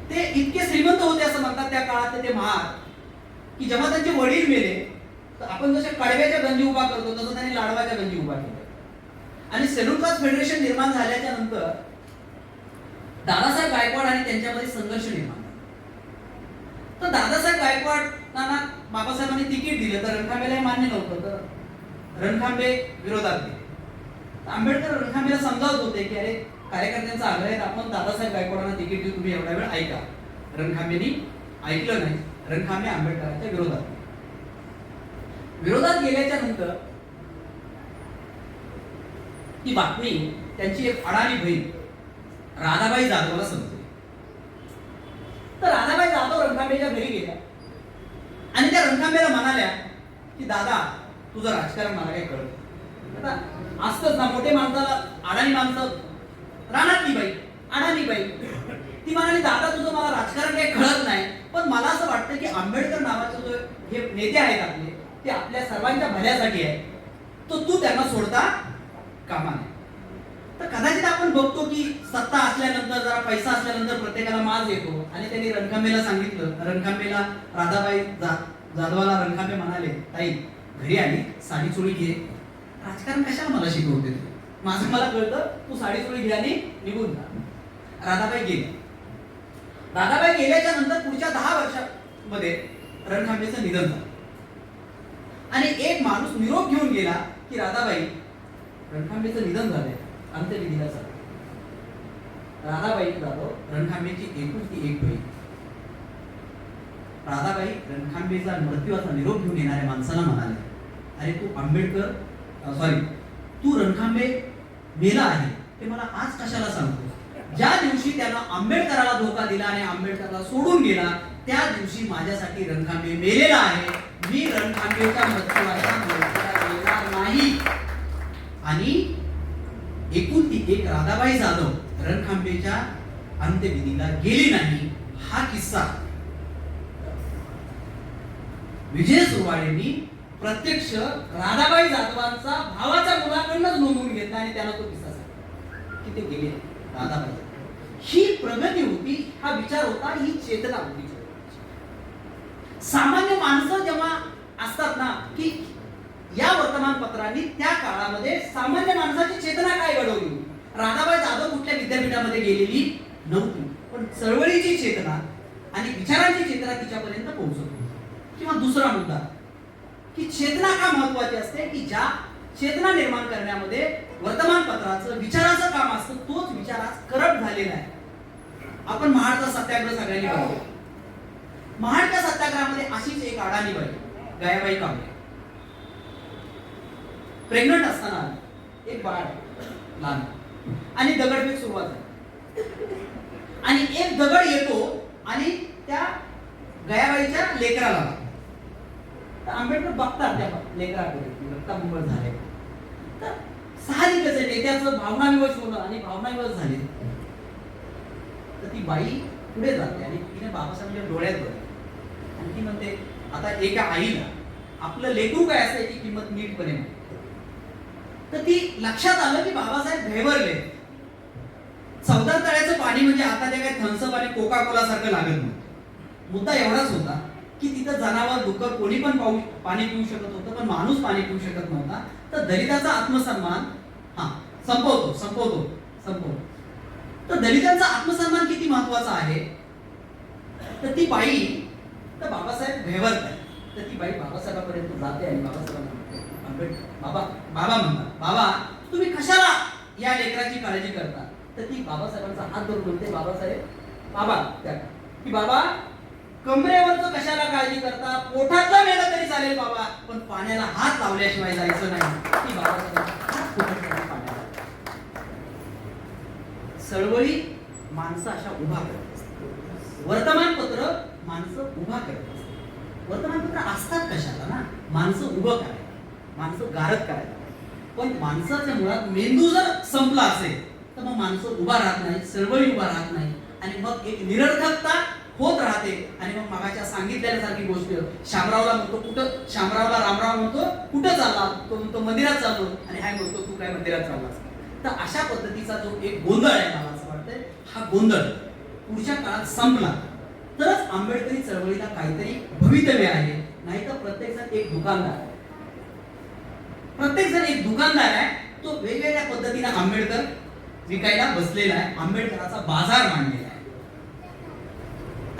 ते इतके श्रीमंत होते असं म्हणतात त्या काळात ते महार, की जेव्हा त्यांचे वडील मेले तर आपण जसे कडव्याच्या गंजी उभा करतो तसं त्यांनी लाडवाच्या गंजी उभा केल्या. आणि सेल्युलर कास्ट फेडरेशन निर्माण झाल्याच्या नंतर दादासाहेब गायकवाड आणि त्यांच्यामध्ये संघर्ष निर्माण झाला. तर दादासाहेब गायकवाडांना बाबासाहेबांनी तिकीट दिलं तर रणखांबेला हे मान्य नव्हतं, तर रणखांबे विरोधात गेले. आंबेडकर रणखांबेला समजावत होते की अरे कार्यकर्त्यांचा आग्रह आहे, आपण दादासाहेब गायकवाडांना तिकीट देऊ, तुम्ही एवढा वेळ ऐका. रणखांबेनी ऐकलं नाही. रणखांबे आंबेडकरांच्या विरोधात गेल्याच्या नंतर ती बातमी त्यांची एक अडाणी बहीण राधाबाई जाधवला समजली. तर राधाबाई जाधव रणखांबेच्या घरी गेल्या आणि त्या रणखांबेला म्हणाल्या की दादा तुझं राजकारण मला काही कळत, आता असतंच ना, मोठे माणसाला अडाणी माणसं, रानातली बाई, अडाणी बाई, ती म्हणाली दादा तुझं मला राजकारण काही कळत नाही, पण मला असं वाटतं की आंबेडकर नावाचे जो हे नेते आहेत आपले, ते आपल्या सर्वांच्या भल्यासाठी आहे, तो तू त्यांना सोडता कामा नये. तर कदाचित आपण बघतो की सत्ता असल्यानंतर, जरा पैसा असल्यानंतर प्रत्येकाला माज येतो, आणि त्यांनी रणखांबेला सांगितलं, रणखांबेला राधाबाई जाधवाला रणखांबे म्हणाले, ताई घरी आली साडी चोळी घे, राजकारण कशाला मला शिकवते, माझं मला कळतं, तू साडी चोळी घे आणि निघून जा. राधाबाई गेली. राधाबाई गेल्याच्या नंतर पुढच्या 10 वर्षांमध्ये रणखांबेचं निधन झालं, आणि एक माणूस निरोप घेऊन गेला की राधाबाई रणखांबेचं निधन झालंय, अंत्यविधीला झालं. राधाबाई जाधव रणखांबेची एकुलती एक बहीण. राधाबाई रणखांबेचा मृत्यूचा निरोप घेऊन येणाऱ्या माणसाला म्हणाले, अरे तू रणखांबे मेला आहे ते मला आज कशाला सांगतो? ज्या दिवशी त्यानं आंबेडकराला धोका दिला आणि आंबेडकरला सोडून गेला, त्या दिवशी माझ्यासाठी रणखांबे मेलेला आहे. मी रणखांबेच्या मृत्यूचा मोर्चा येणार नाही. आणि एकुलती एक राधाबाई जाधव रणखांबेच्या अंत्यविधीला गेली नाही. हा किस्सा विजय सुरवाडेंनी प्रत्यक्ष राधाबाई जाधवांचा भावाच्या मुलाकडूनच नोंदवून घेतला, आणि त्याला तो किस्सा सांगितला की ते गेले राधाबाई. ही प्रगती होती, हा विचार होता, ही चेतना होती. सामान्य माणसं जेव्हा असतात ना, की या वर्तमानपत्रांनी त्या काळामध्ये सामान्य माणसाची चेतना काय घडवली. राधाबाई जाधव कुठल्या विद्यापीठामध्ये गेलेली नव्हती, पण चळवळीची चेतना आणि विचारांची चेतना तिच्यापर्यंत पोहोचत होती. किंवा दुसरा मुद्दा की चेतना का महत्वाची असते, की ज्या चेतना निर्माण करण्यामध्ये वर्तमानपत्राचं विचाराचं काम असतं, तोच विचार आज करप्ट झालेला आहे. आपण महाडचा सत्याग्रह सगळ्यांनी बघतो. महाडच्या सत्याग्रहामध्ये अशीच एक अडाणी बाई, गयाबाई कांबळे, प्रेग्नंट असताना एक बाळ लहान, आणि दगडफेक सुरुवात झाली, आणि एक दगड येतो आणि त्या गयाबाईच्या लेकराला लागतो. तर आंबेडकर बघतात त्या लेकराकडे, रक्ताबंबळ झाले. तर साहजिकच आहे, नेत्याचं भावनाविवश होणं आणि भावनाविवश झाले. तर ती बाई पुढे जाते आणि तिने बाबासाहेबांच्या डोळ्यात बघते, आणि ती म्हणते, आता एका आईला आपलं लेकरू काय असतं याची किंमत नीटपणे माहिती. तर ती लक्षात आलं की बाबासाहेब भेवरले. चौदार तळ्याचं पाणी म्हणजे आता ते काय थम्सअप आणि कोका कोला सारखं लागत नव्हतं. मुद्दा एवढाच होता की तिथं जनावर डुक्कर कोणी पण पाणी पिऊ शकत होतं, पण माणूस पाणी पिऊ शकत नव्हता. तर दलिताचा आत्मसन्मान संपवतो. तर दलितांचा आत्मसन्मान किती महत्वाचा आहे. तर ती बाई, तर बाबासाहेब भेवरतात, तर ती बाई बाबासाहेबांपर्यंत जाते आणि बाबासाहेबांना बाबा म्हणतात, बाबा तुम्ही कशाला या लेकराची काळजी करता. तर ती बाबासाहेबांचा हात धरून म्हणते, बाबा कमरेवरचं कशाला काळजी करता, पोटातला मेला तरी चालेल बाबा, पण पाण्याला हात लावल्याशिवाय जायचं नाही. ती बाबासाहेबांचा हात पोटात पाण्याला. चळवळी माणसं अशा उभा करत असतात, वर्तमानपत्र माणसं उभा करत असतात. वर्तमानपत्र असतात कशाला ना, माणसं उभं करायला, माणसं गारद करायला. पण माणसाच्या मुळात मेंदू जर संपला असेल तर मग माणसं उभा राहत नाही, चळवळी उभा राहत नाही, आणि मग एक निरर्थकता होत राहते. आणि मग मागाच्या सांगितल्यासारखी गोष्ट, शामरावला म्हणतो कुठं, शामरावला रामराव म्हणतो कुठं चालला, तो म्हणतो मंदिरात चाललो, आणि हाय म्हणतो तू काय मंदिरात चाललास. तर अशा पद्धतीचा जो एक गोंधळ आहे, मला असं वाटतंय हा गोंधळ पुढच्या काळात संपला तरच आंबेडकरी चळवळीला काहीतरी भवितव्य आहे. नाही तर प्रत्येक जण एक दुकानदार आहे, तो वेगवेगळ्या पद्धतीने आंबेडकर विकायला बसलेला आहे, आंबेडकराचा बाजार मांडलेला आहे.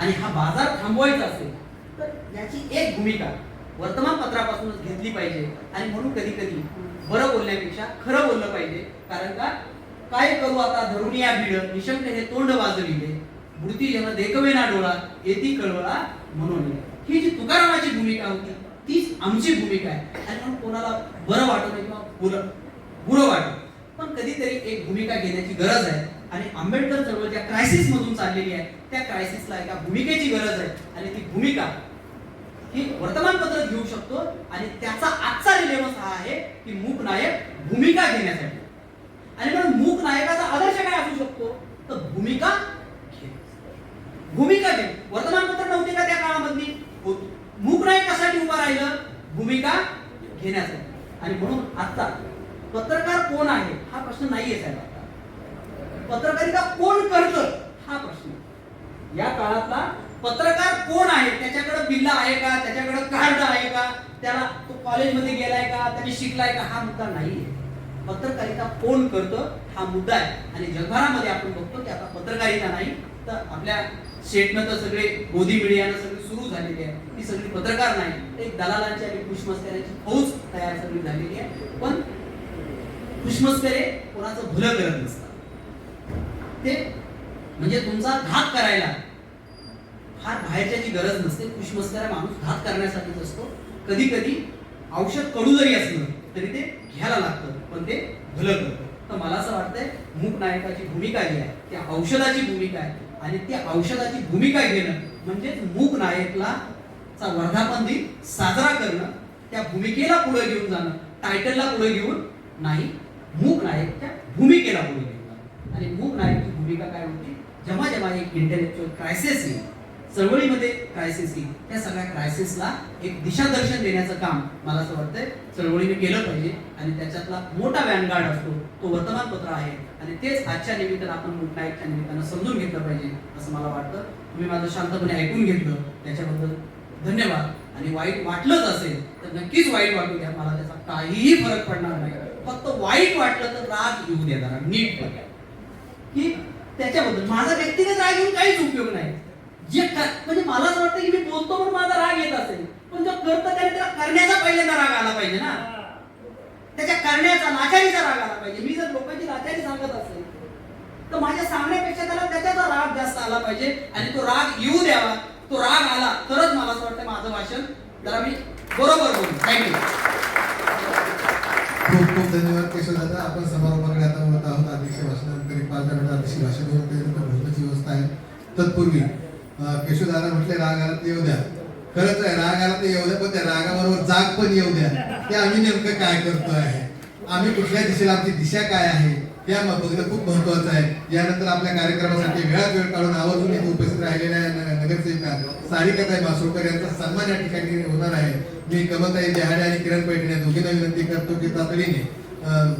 आणि हा बाजार थांबवायचा असेल तर याची एक भूमिका वर्तमानपत्रापासूनच घेतली पाहिजे. आणि म्हणून कधी कधी बरं बोलण्यापेक्षा खरं बोललं पाहिजे. कारण का काय करू आता धरून या भीड, निशंक हे तोंड वाजविले, मूर्ती जन देखवे ना डोळा, येती कळवळा म्हणून. ही जी तुकारामाची भूमिका होती तीच आमची भूमिका आहे. आणि म्हणून कोणाला बरं वाटत नाही किंवा बुरं वाटत, पण कधीतरी एक भूमिका घेण्याची गरज आहे. आणि आंबेडकर चळवळ ज्या क्रायसिस मधून चाललेली आहे, त्या क्रायसिसला एका भूमिकेची गरज आहे. आणि ती भूमिका ही वर्तमानपत्र घेऊ शकतो आणि त्याचा आजचा रिलेव्हन्स हा आहे की मूक नायक भूमिका घेण्यासाठी. आणि म्हणून मूक नायकाचा आदर्श काय असू शकतो तर भूमिका घे. भूमिका घे. वर्तमानपत्र नव्हते का त्या काळामधली? होती. मूक नायक कशासाठी उभा राहिलं? भूमिका घेण्यासाठी. आणि म्हणून आता पत्रकार कोण आहे हा प्रश्न नाहीये साहेब. आता पत्रकारिता कोण करतं हा प्रश्न. या काळातला पत्रकार कोण आहे, त्याच्याकडे बिल्ला आहे का, त्याच्याकडे कार्ड आहे का, त्याला तो कॉलेजमध्ये गेलाय का, त्याने शिकलाय का, हा मुद्दा नाहीये. पत्रकारिता कोण करतं हा मुद्दा आहे. आणि जगभरामध्ये आपण बघतो की आता पत्रकारिता नाही तर आपल्या स्टेटनं तर सगळे मोदी मीडियानं सगळी सुरू झालेली आहे. ती सगळी पत्रकार नाही, एक दलालांची आणि खुशमस्कऱ्यांची फौज तयार सगळी झालेली आहे. पण खुशमस्करे कोणाचं भलं करत नसतात. ते म्हणजे तुमचा घात करायला फार बाहेरच्याची गरज नसते. खुशमस्करा माणूस घात करण्यासाठीच असतो. कधी कधी औषध कडू जरी असलं तरी ते घ्यायला लागतं, पण ते भलं करतं. तर मला असं वाटतंय मूक नायकाची भूमिका जी आहे त्या औषधाची भूमिका आहे. आणि त्या औषधाची भूमिका घेणं म्हणजेच मूक नायकला चा वर्धापन दिन साजरा करणं, त्या भूमिकेला पुढे घेऊन जाणं, टायटलला पुढे घेऊन नाही, मूक नायकच्या भूमिकेला पुढे घेऊन जाणं. आणि मूक नायकची भूमिका काय होती? जेव्हा जेव्हा एक इंटेलेक्च्युअल क्रायसिस येईल, चळवळीमध्ये क्रायसिस येईल, त्या सगळ्या क्रायसिसला एक दिशादर्शन देण्याचं काम मला असं वाटतंय चळवळीने केलं पाहिजे. आणि त्याच्यातला मोठा व्हॅनगार्ड असतो तो वर्तमानपत्र आहे. आणि तेच आजच्या निमित्तानं आपण मूक नायकच्या निमित्तानं समजून घेतलं पाहिजे असं मला वाटतं. तुम्ही माझं शांतपणे ऐकून घेतलं त्याच्याबद्दल धन्यवाद. आणि वाईट वाटलंच असेल तर नक्कीच वाईट वाटू द्या, मला त्याचा काहीही फरक पडणार नाही. फक्त वाईट वाटलं तर राग येऊ द्या जरा नीट बघा की त्याच्याबद्दल माझा व्यक्तिगत राग येऊन काहीच उपयोग नाही. जे म्हणजे मला असं वाटतं की मी बोलतो म्हणून माझा राग येत असेल, पण जो करतो त्याला करण्याचा पहिल्यांदा राग आला पाहिजे ना. त्याच्या करण्याचा लाचारीचा राग आला पाहिजे. मी जर लोकांची लाचारी सांगत असेल तर माझ्या सांगण्यापेक्षा त्याला त्याच्याचा राग जास्त आला पाहिजे. आणि तो राग येऊ द्यावा. तो राग आला तरच मला असं वाटतं माझं भाषण जरा मी बरोबर बोलू. थँक्यू. खूप खूप धन्यवाद केशव दादा. आपण समारोपाकडे आता होत आहोत. अध्यक्ष भाषणानंतर 5 मिनिट अध्यक्ष भाषण होऊन त्यानंतर भोजनाची व्यवस्था आहे. तत्पूर्वी केशव दादा म्हटले राग आला तर येऊ द्या. खरंच आहे, राग आला तर येऊ द्या, पण त्या रागाबरोबर जाग पण येऊ द्या की आम्ही नेमकं काय करतो आहे, आम्ही कुठल्या दिशेला, आमची दिशा काय आहे या बघणं खूप महत्वाचं आहे. यानंतर आपल्या कार्यक्रमासाठी वेळात वेळ काढून आवर्जून इथे उपस्थित राहिलेल्या नगरसेविका सारिकाताई मासोळकर यांचा सन्मान या ठिकाणी होणार आहे. मी कमलताई देहाडे आणि किरण पैठणे या दोघींना विनंती करतो की तातडीने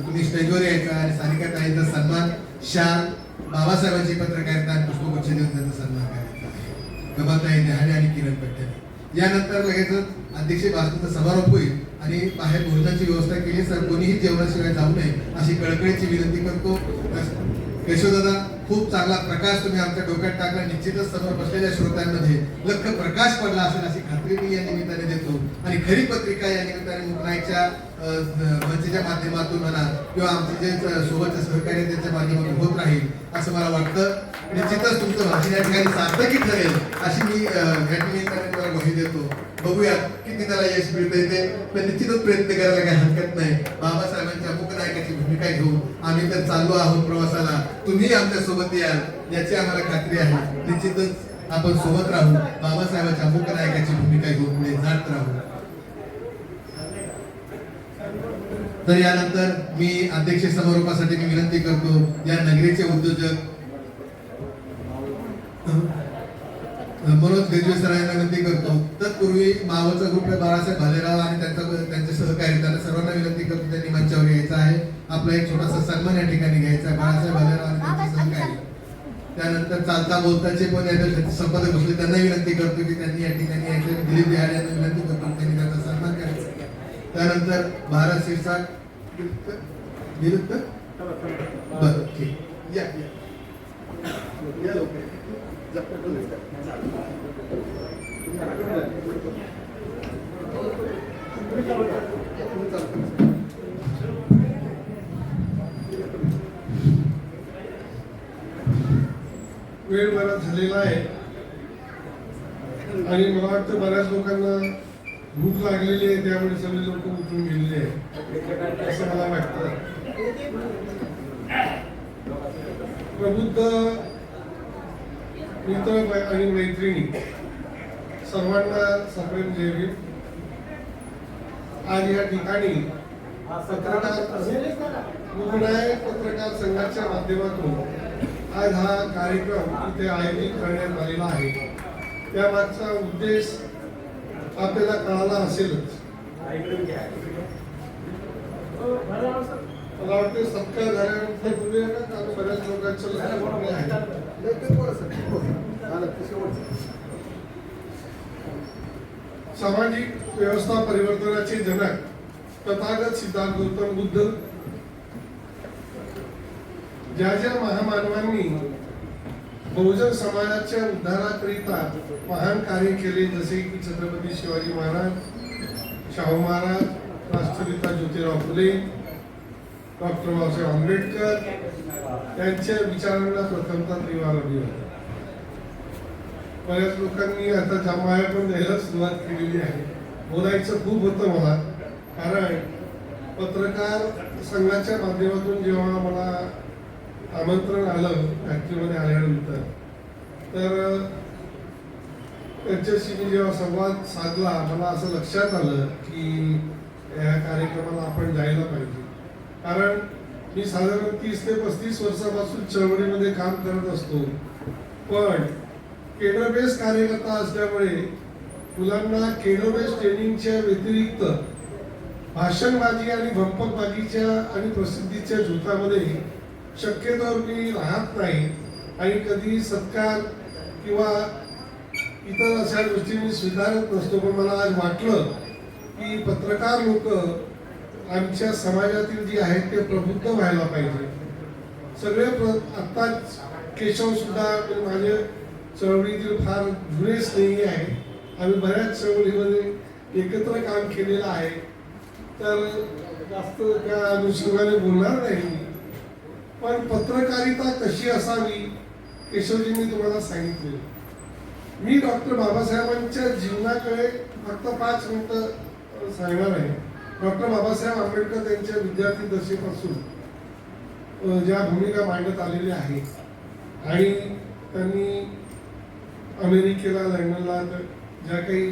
तुम्ही स्टेजवर यायचं आणि सारिकाताईंचा सन्मान शाल, बाबासाहेबांची पत्रकारिता आणि पुष्पगुच्छ देऊन त्यांचा सन्मान करायचा आहे. कमलताई देहाडे आणि किरण पैठणे. यानंतर लगेचच अध्यक्ष भाषणाचा समारोप होईल आणि बाहेर भोजनाची व्यवस्था केली. सर कोणीही जेवणाशिवाय जाऊ नये अशी कळकळीची विनंती करतो. केशवदादा, खूप चांगला प्रकाश तुम्ही आमच्या डोक्यात टाकला. निश्चितच समोर बसलेल्या श्रोत्यांमध्ये लख प्रकाश पडला असेल अशी खात्री मी या निमित्ताने देतो. आणि खरी पत्रिका या निमित्ताने मूक नायकच्या मंचच्या माध्यमातून म्हणा किंवा आमचे जे सोबतचे सहकार्य त्यांच्या माध्यमातून होत राहील असं मला वाटतं. निश्चितच तुमचं भाषण या ठिकाणी सार्थकी ठरेल अशी मी या निमित्ताने तुम्हाला ग्वाही देतो. बघूया किती त्याला यश मिळते ते, पण निश्चितच प्रयत्न करायला काही हरकत नाही. बाबासाहेबांच्या मूक नायकाची भूमिका घेऊन आम्ही तर चाललो आहोत प्रवासाला. तुम्ही आमच्या सोबत याल याची आम्हाला खात्री आहे. निश्चितच आपण सोबत राहू. बाबासाहेबांच्या मूक नायकाची भूमिका घेऊन पुढे जात राहू. तर यानंतर मी अध्यक्ष समारोपासाठी मी विनंती करतो या नगरीचे उद्योजक मनोज गजवे सरांना विनंती करतो. तत्पूर्वी मावळचा ग्रुप बाळासाहेब भालेराव आणि त्यांचे सहकारी त्यांना सर्वांना विनंती करतो त्यांनी मंचावर यायचं आहे. आपला एक छोटासा सन्मान या ठिकाणी घ्यायचा आहे. बाळासाहेब भालेराव आणि त्यांचे सहकारी. त्यानंतर चालता बोलताचे पण याच्या संपादक बसले त्यांना विनंती करतो की त्यांनी या ठिकाणी यायचं. दिलीप बिहार यांना विनंती करतो त्यांनी त्यांचा सन्मान करायचा. त्यानंतर भारत शिरसाट बरं ठीक या लोक वेळ बराच झालेला आहे आणि मला वाटतं बऱ्याच लोकांना भूक लागलेली आहे, त्यामुळे सगळे लोक उठून गेलेले आहेत असं मला वाटतं. प्रबुद्ध मित्र आणि मैत्रिणी सर्वांना सप्रेम जय भीम. आज या ठिकाणी रुग्णालय पत्रकार संघाच्या माध्यमातून आज हा कार्यक्रम इथे आयोजित करण्यात आलेला आहे. त्यामागचा उद्देश आपल्याला कळाला असेलच. मला वाटते सत्कार झाल्यानंतर बोलूया का, कारण बऱ्याच लोकांचं लक्ष आहे. सामाजिक व्यवस्था परिवर्तनाचे जनक तथागत सिद्धार्थ गौतम बुद्ध ज्या ज्या महामानवांनी बहुजन समाजाच्या उद्धाराकरिता महान कार्य केले, जसे की छत्रपती शिवाजी महाराज, शाहू महाराज, राष्ट्रपिता ज्योतिराव फुले, डॉक्टर बाबासाहेब आंबेडकर यांच्या विचारांना प्रथमतः निवारा दिला. बऱ्याच लोकांनी आता जमाया पण द्यायला सुरुवात केलेली आहे. बोलायचं खूप होतं मला, कारण पत्रकार संघाच्या माध्यमातून जेव्हा मला आमंत्रण आलं फॅक्टरीमध्ये आल्यानंतर, तर त्यांच्याशी मी जेव्हा संवाद साधला, मला असं लक्षात आलं की या कार्यक्रमाला आपण जायला पाहिजे. कारण मी साधारण 30 ते 35 वर्षापासून चळवळीमध्ये काम करत असतो, पण केडर बेस कार्यकर्ता असल्यामुळे मुलांना केडर बेस ट्रेनिंगच्या व्यतिरिक्त भाषणबाजी आणि भंपकबाजीच्या आणि प्रसिद्धीच्या झुतामध्ये शक्यतोवर मी राहत नाही आणि कधी सत्कार किंवा इतर अशा गोष्टी मी स्वीकारत नसतो. पण मला आज वाटलं की पत्रकार लोक आमच्या समाजातील जी आहेत ते प्रबुद्ध व्हायला पाहिजे. सगळे आत्ताच केशव सुद्धा माझे चळवळीतील फार जुने स्नेही आहे. आम्ही बऱ्याच चळवळीमध्ये एकत्र काम केलेलं आहे, तर जास्त त्या अनुषंगाने बोलणार नाही. पण पत्रकारिता कशी असावी केशवजींनी तुम्हाला सांगितले. मी डॉक्टर बाबासाहेबांच्या जीवनाकडे फक्त 5 मिनिटं सांगणार आहे. डॉक्टर बाबासाहेब आंबेडकर यांच्या विद्यार्थी दशेपासून ज्या भूमिका मांडत आलेल्या आहेत आणि त्यांनी अमेरिकेला, लंडनला ज्या काही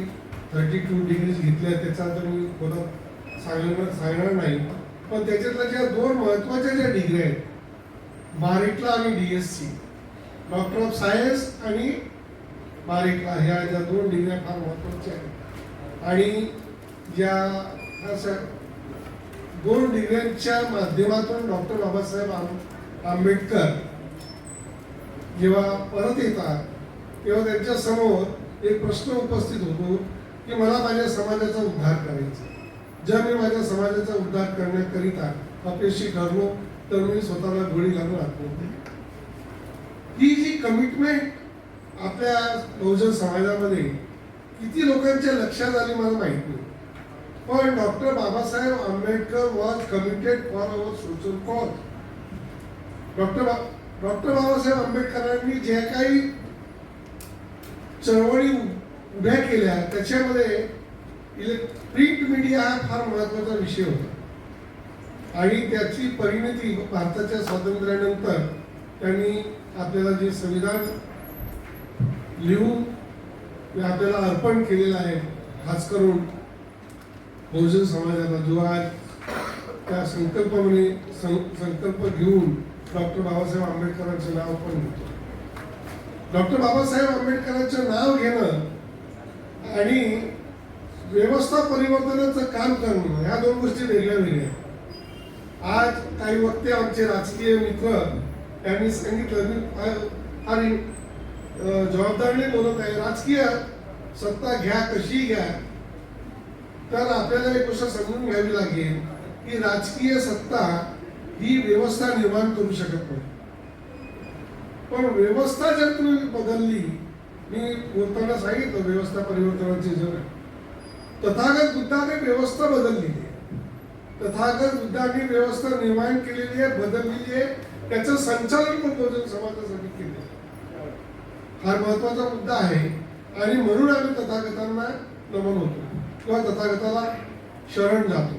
32 डिग्रीज घेतल्या त्याचा तर मी परत सांगणार नाही. पण त्याच्यातल्या ज्या 2 महत्वाच्या ज्या डिग्री आहेत, बारिटला आणि DSc, डॉक्टर ऑफ सायन्स आणि बारिटला, ह्या ज्या 2 डिग्र्या फार महत्वाच्या आहेत. आणि ज्या अशा 2 डिग्र्यांच्या माध्यमातून डॉक्टर बाबासाहेब आंबेडकर जेव्हा परत येतात तेव्हा त्यांच्या समोर एक प्रश्न उपस्थित होतो की मला माझ्या समाजाचा उद्धार करायचा. जर मी माझ्या समाजाचा उद्धार करण्याकरिता अपयशी ठरलो तर मी स्वतःला गोळी घालून आत्महत्या. ही जी कमिटमेंट आपल्या बहुजन समाजामध्ये किती लोकांच्या लक्षात आली मला माहित नाही, पण doctor Babasaheb Ambedkar was committed for our social cause. Doctor Babasaheb आंबेडकरांनी जे काही चळवळी उभ्या केल्या त्याच्यामध्ये प्रिंट मीडिया हा फार महत्वाचा विषय होता आणि त्याची परिणती भारताच्या स्वातंत्र्यानंतर त्यांनी आपल्याला जे संविधान लिहून आपल्याला अर्पण केलेलं आहे, खास करून बहुजन समाजाला, जो आज त्या संकल्प घेऊन डॉक्टर बाबासाहेब आंबेडकरांचं नाव पण घेतो. डॉक्टर बाबासाहेब आंबेडकरांचं नाव घेणं आणि व्यवस्था परिवर्तनाचं काम करणं, ह्या 2 गोष्टी वेगळ्या वेगळ्या. आज काही वक्ते आमचे राजकीय मित्र यांनी सांगितलं, मी फार जबाबदारीने बोलत आहे, राजकीय सत्ता घ्या कशी घ्या, तर आपल्याला एक गोष्ट समजून घ्यावी लागेल की राजकीय सत्ता ही व्यवस्था निर्माण करू शकत नाही. पण व्यवस्था जर तुम्ही बदलली, मी बोलताना सांगितलं व्यवस्था परिवर्तनाचे जग, तथागत बुद्धाने व्यवस्था बदलली आहे. तथागत बुद्धाने व्यवस्था निर्माण केलेली आहे, बदललेली आहे. त्याचं संचालन पण बहुजन समाजासाठी केले. फार महत्वाचा मुद्दा आहे आणि म्हणून आम्ही तथागतांना नमन होतो किंवा तथागताला शरण जातो.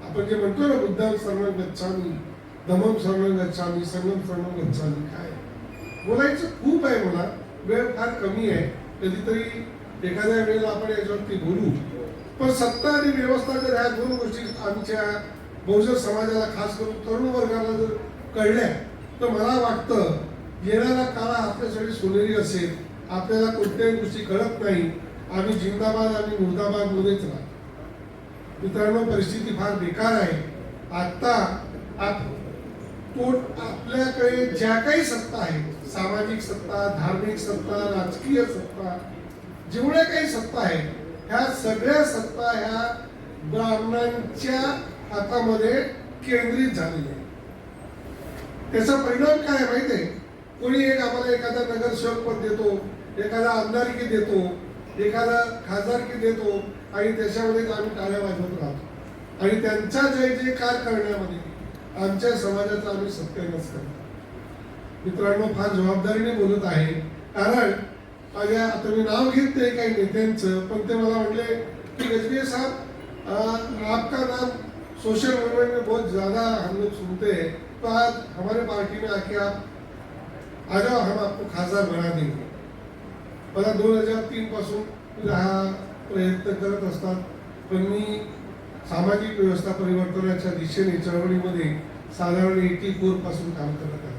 आपण जे म्हणतो ना, बुद्धं शरणं गच्छामि, धम्मं शरणं गच्छामि, संघं शरणं गच्छामि. काय बोलायचं खूप आहे, मला वेळ फार कमी आहे. कधीतरी एखाद्या वेळेला आपण याच्यावरती बोलू. पण सत्ता आणि व्यवस्था जर ह्या दोन गोष्टी आमच्या बहुजन समाजाला खास करून तरुण वर्गाला जर कळल्या तर मला वाटतं येणारा काळ आपल्यासाठी सोनेरी असेल. आपल्याला कोणत्याही गोष्टी कळत नाही, आम्ही जिंदाबाद आणि मुर्दाबाद मध्येच राहतो. मित्रांनो, परिस्थिती फार बेकार आहे. आता आपल्याकडे ज्या काही सत्ता आहेत, सामाजिक सत्ता, धार्मिक सत्ता, राजकीय सत्ता, जेवढ्या काही सत्ता आहेत, ह्या सगळ्या सत्ता ह्या ब्राह्मणांच्या हातामध्ये केंद्रित झालेल्या आहेत. त्याचा परिणाम काय आहे माहिती आहे? कोणी एक आम्हाला एखादा नगरसेवक पद देतो, एखादा आमदारकी देतो, एखादा खासदारकी देतो आणि त्याच्यामध्ये आम्ही टाळ्या वाजवत राहतो आणि त्यांचा जय जयकार करण्यामध्ये आमच्या समाजाचा आम्ही सत्यानाश करतो. मित्रांनो, फार जबाबदारीने बोलत आहे, कारण माझ्या आता मी नाव घेत नाही काही नेत्यांचं, पण ते मला म्हटले की गजबीर साहब आपका नाम सोशल मूवमेंट में बहुत ज़्यादा हम लोग सुनते हैं, तो आज हमारे पार्टी में आके आप आ जाओ, हम आपको खासदार बना देंगे. मला 2003 पासून हा प्रयत्न करत असतात, पण मी सामाजिक व्यवस्था परिवर्तनाच्या दिशेने चळवळीमध्ये साधारण 84 पासून काम करत आहे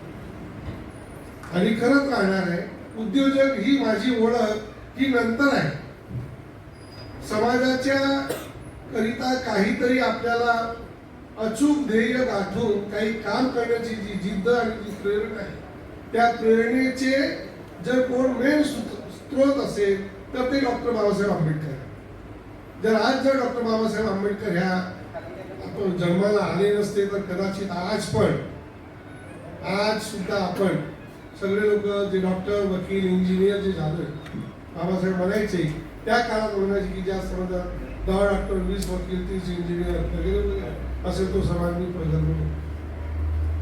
आणि करत राहणार आहे. उद्योजक ही माझी ओळख ही नंतर आहे. समाजाच्या करिता काहीतरी आपल्याला अचूक ध्येय गाठून काही काम करण्याची जी जिद्द आणि जी प्रेरणा आहे, त्या प्रेरणेचे जर कोण मेन स्त्रोत असेल तर ते डॉक्टर बाबासाहेब आंबेडकर. जर आज जर डॉक्टर बाबासाहेब आंबेडकर ह्या आपण जन्माला आले नसते तर कदाचित आज सुद्धा आपण सगळे लोक जे डॉक्टर, वकील, इंजिनियर जे झाले, बाबासाहेब म्हणायचे त्या काळात म्हणायचे की ज्या समाजात 10 डॉक्टर, 20 वकील, 30 इंजिनियर वगैरे असेल तो समाज मी प्रगल्भ.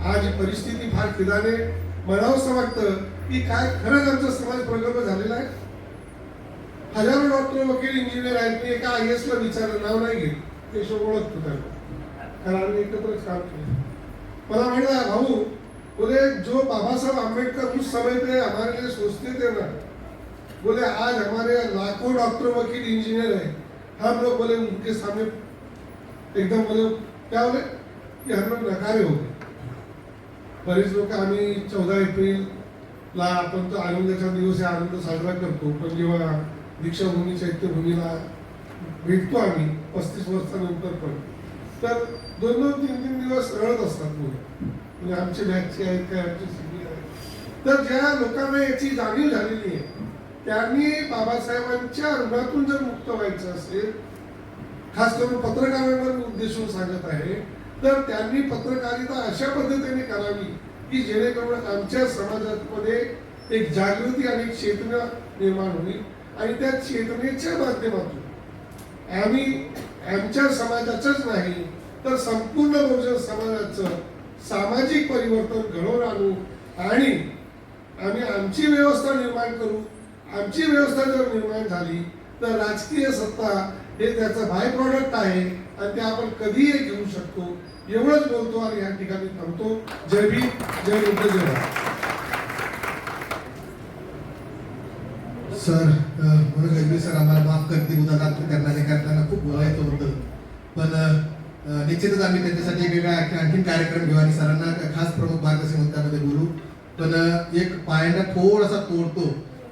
आज परिस्थिती फार खिदाने म्हणावंसं वाटतं की काय खरंच आमचा समाज प्रगल्भ झालेला आहे. हजारो डॉक्टर, वकील, इंजिनियर आहेत. मी एका IAS ला विचारलं, नाव नाही घेत, ते ओळखतो त्यांना, कारण आम्ही एकत्रच काम केलं. मला म्हणला, भाऊ बोले जो बाबा साहब आम्बेडकर उस समय पे हमारे लिए सोचते थे ना, बोले आज हमारे लाखों डॉक्टर, वकील, इंजीनियर है, हम लोग बोले उनके सामने एकदम बोले क्या बोले कि हम लोग नकारे हो गए. बरेच लोक आम्ही 14 एप्रिलला आपण तो आनंदाचा दिवस आहे, आनंद साजरा करतो, पण जेव्हा दीक्षाभूमी, चैत्यभूमीला भेटतो आम्ही 35 वर्षानंतर पण, तर 2-3 दिवस रडत असतात मुलं. म्हणजे आमचे बॅचचे आहेत काय, आमचे सिनियर आहेत. तर ज्या लोकांना याची जाणीव झालेली आहे त्यांनी बाबासाहेबांच्या ऋणातून जर मुक्त व्हायचं असेल, खास करून पत्रकारांना उद्देशून सांगत आहे, तर त्यांनी पत्रकारिता अशा पद्धतीने करावी की जेणेकरून आमच्या समाजामध्ये एक जागृती आणि एक चेतना निर्माण होईल आणि त्या चेतनेच्या माध्यमातून आम्ही आमच्या समाजाचंच नाही तर संपूर्ण बहुजन समाजाचं सामाजिक परिवर्तन घडवून आणू आणि आम्ही आमची व्यवस्था निर्माण करू. आमची व्यवस्था जर निर्माण झाली तर राजकीय सत्ता हे त्याचं बाय प्रॉडक्ट आहे आणि ते आपण कधीही घेऊ शकतो. एवढंच बोलतो आणि या ठिकाणी थांबतो. जय भीम, जय बुद्ध, जय भारत. सर, म्हणून गजबीर सर आम्हाला माफ करतील, उदाहरणार्थ करताना खूप बोलायचं होतं, पण निश्चितच आम्ही त्यांच्यासाठी वेगळा आणखीन कार्यक्रम घेऊ आणि सरांना खास प्रमुख मार्गदर्शक मुद्द्यामध्ये बोलू. पण एक पायांना थोडासा तोडतो,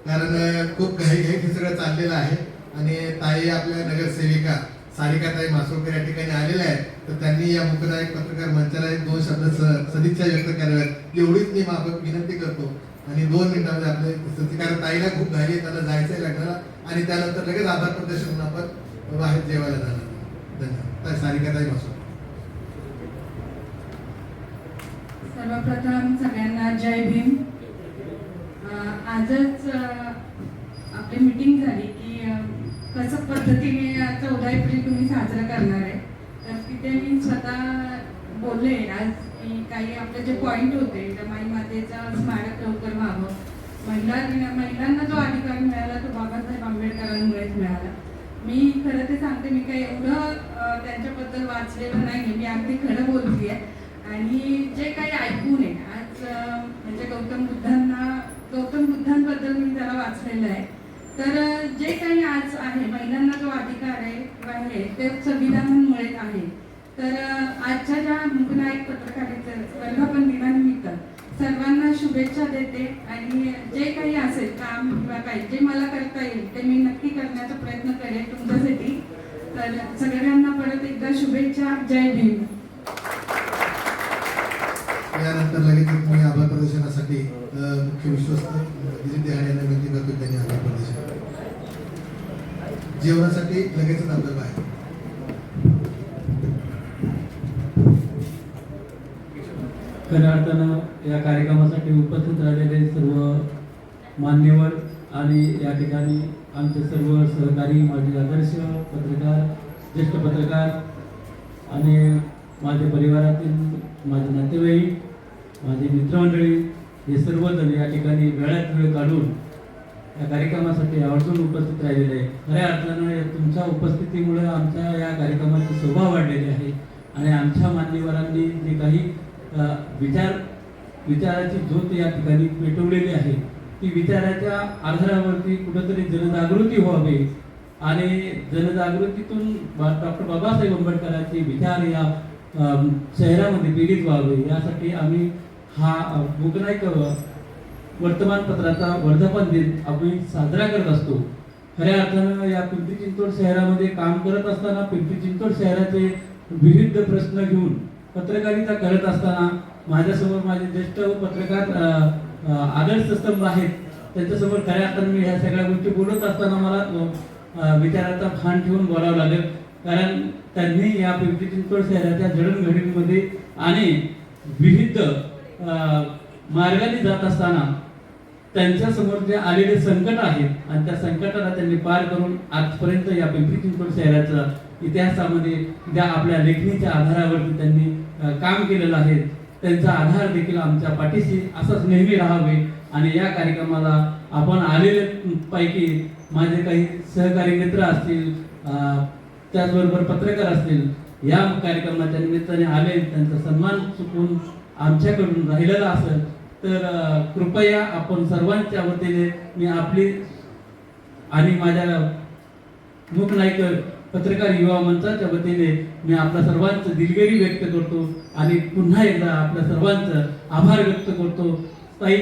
कारण खूप घाई हे सगळं चाललेलं आहे आणि ताई आपल्या नगरसेविका सारिकाताई मासोळकर या ठिकाणी आलेल्या आहेत, तर त्यांनी या मुकनायक पत्रकार मंचाला 2 शब्द सदिच्छा व्यक्त कराव्यात एवढीच मी माफक विनंती करतो आणि 2 मिनिटांमध्ये आपले, कारण ताईला खूप घाई आहे, त्यांना जायचंय लग्नाला आणि त्यानंतर लगेच आभार प्रदर्शन म्हणून आपण बाहेर जेवायला जाणार. धन्यवाद. सारिकाताई मासोळकर. सर्वप्रथम सगळ्यांना जय भीम. आजच आपली मीटिंग झाली की कसं पद्धतीने 14 एप्रिल तुम्ही साजरा करणार आहे, तर तिथे मी स्वतः बोलले आज की काही आपले जे पॉईंट होते, त्या माई मातेचं स्मारक लवकर व्हावं, महिलांना जो अधिकार मिळाला तो बाबासाहेब आंबेडकरांमुळेच मिळाला. मी खरं ते सांगते, मी काही एवढं त्यांच्याबद्दल वाचलेलं नाही, मी अगदी खरं बोलते आहे आणि जे काही ऐकून आहे आज म्हणजे गौतम बुद्धांबद्दल मी जरा वाचलेलं आहे. तर जे काही आज आहे महिलांना जो अधिकार आहे किंवा हे ते संविधानामुळेच आहे. तर आजच्या ज्या मूकनायक पत्रकारितेचं वर्धापन दिनानिमित्त सर्वांना शुभेच्छा देते आणि जे काही असेल काम किंवा काही जे मला करता येईल ते मी नक्की करण्याचा प्रयत्न करेन तुमच्यासाठी. तर सगळ्यांना परत एकदा शुभेच्छा. जय भीम. यानंतर लगेच मी आभार प्रदर्शनासाठी मुख्य विश्वस्त दिलीप देहाडे यांना विनंती करतो, त्यांनी आभार प्रदर्शन जेवणासाठी लगेचच आपलं बाहेर. खऱ्या अर्थानं या कार्यक्रमासाठी उपस्थित राहिलेले सर्व मान्यवर आणि या ठिकाणी आमचे सर्व सहकारी, माझे आदर्श पत्रकार, ज्येष्ठ पत्रकार आणि माझ्या परिवारातील माझे नातेवाईक, माझी मित्रमंडळी, हे सर्वजण या ठिकाणी वेळात वेळ काढून या कार्यक्रमासाठी आवर्जून उपस्थित राहिलेले आहे. खऱ्या अर्थानं तुमच्या उपस्थितीमुळे आमच्या या कार्यक्रमाची शोभा वाढलेली आहे आणि आमच्या मान्यवरांनी जे काही विचाराची ज्योत या ठिकाणी पेटवलेली आहे ती विचाराच्या आधारावरती कुठंतरी जनजागृती व्हावी आणि जनजागृतीतून डॉक्टर बाबासाहेब आंबेडकरांचे विचार या शहरामध्ये पीडित व्हावे यासाठी आम्ही हा मूकनायक वर्तमानपत्राचा वर्धापन दिन आम्ही साजरा करत असतो. खऱ्या अर्थानं या पिंपरी चिंचवड शहरामध्ये काम करत असताना पिंपरी चिंचवड शहराचे विविध प्रश्न घेऊन पत्रकारिता करत असताना माझ्यासमोर माझे ज्येष्ठ पत्रकार आदर्श स्तंभ आहेत, त्यांच्यासमोर खऱ्या अर्थानं मी ह्या सगळ्या गोष्टी बोलत असताना मला विचाराचा भान ठेवून बोलावं लागेल. कारण त्यांनी या पिंपरी चिंचवड शहराच्या जडणघडणीमध्ये आणि विविध मार्गाने जात असताना त्यांच्या समोर जे आलेले संकट आहेत आणि त्या संकटाला त्यांनी पार करून आजपर्यंत या पिंपरी चिंचवड शहराचा इतिहासामध्ये त्या आपल्या लेखणीच्या आधारावरती त्यांनी काम केलेलं आहे. त्यांचा आधार देखील आमच्या पाठीशी असाच नेहमी राहावे आणि या कार्यक्रमाला आपण आलेले पैकी माझे काही सहकारी मित्र असतील, त्याचबरोबर पत्रकार असतील, या कार्यक्रमाच्या निमित्ताने आले, त्यांचा सन्मान चुकून आमच्याकडून राहिलेला असेल तर कृपया आपण सर्वांच्या वतीने मी आपली आणि माझ्या मूकनायक पत्रकार युवा मंचाच्या वतीने मी आपल्या सर्वांचं दिलगिरी व्यक्त करतो आणि पुन्हा एकदा आपल्या सर्वांचं आभार व्यक्त करतो. ताई,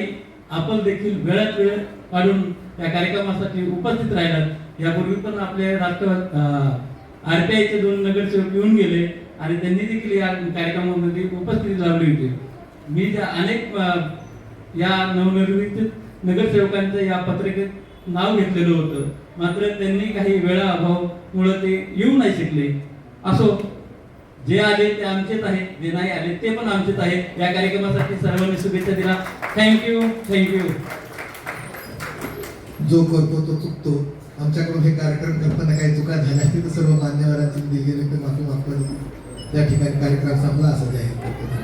आपण देखील वेळात वेळ काढून या कार्यक्रमासाठी उपस्थित राहिलात. यापूर्वी पण आपले RPIचे 2 नगरसेवक येऊन गेले आणि त्यांनी देखील या कार्यक्रमामध्ये उपस्थिती लावली होती. मी त्या अनेक या नवनिर्मित नगरसेवकांचं या पत्रिकेत नाव घेतलेलं होतं, मात्र त्यांनी काही वेळाअभावामुळे ते येऊ नाही शकले. असो, जे आले ते आमचेच आहेत, जे नाही आले ते पण आमचेच आहेत. या कार्यक्रमासाठी सर्वांनी शुभेच्छा दिला. थँक्यू. जो करतो तो चुकतो. आमच्याकडून हे कार्यक्रम करताना काही चुका झाल्या असतील तर सर्व मान्यवरांची दिलगिरी माफी मागतो. या ठिकाणी कार्यक्रम संपला असं जाहीर करतो.